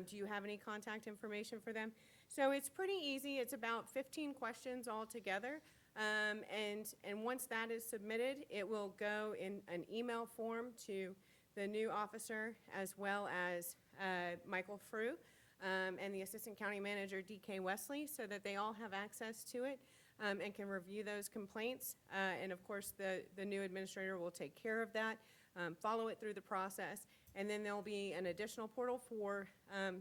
Do you have any contact information for them? So it's pretty easy. It's about 15 questions altogether. And once that is submitted, it will go in an email form to the new officer, as well as Michael Frew and the Assistant County Manager, DK Wesley, so that they all have access to it and can review those complaints. And of course, the new administrator will take care of that, follow it through the process, and then there'll be an additional portal for,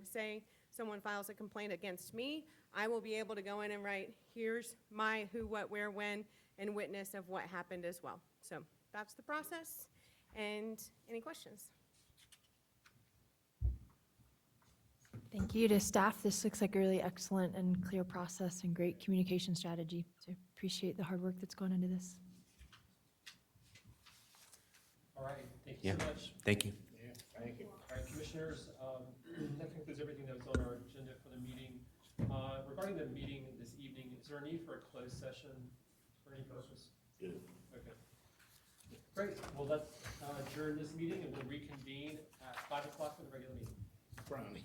say, someone files a complaint against me, I will be able to go in and write, here's my who, what, where, when, and witness of what happened as well. So that's the process. And any questions? Thank you to staff. This looks like a really excellent and clear process and great communication strategy. So appreciate the hard work that's gone into this. All right, thank you so much. Thank you. Thank you. All right, commissioners, that concludes everything that was on our agenda for the meeting. Regarding the meeting this evening, is there a need for a closed session for any purpose? Good. Okay. Great. Well, let's adjourn this meeting and we'll reconvene at 5 o'clock for the regular meeting. Brownie.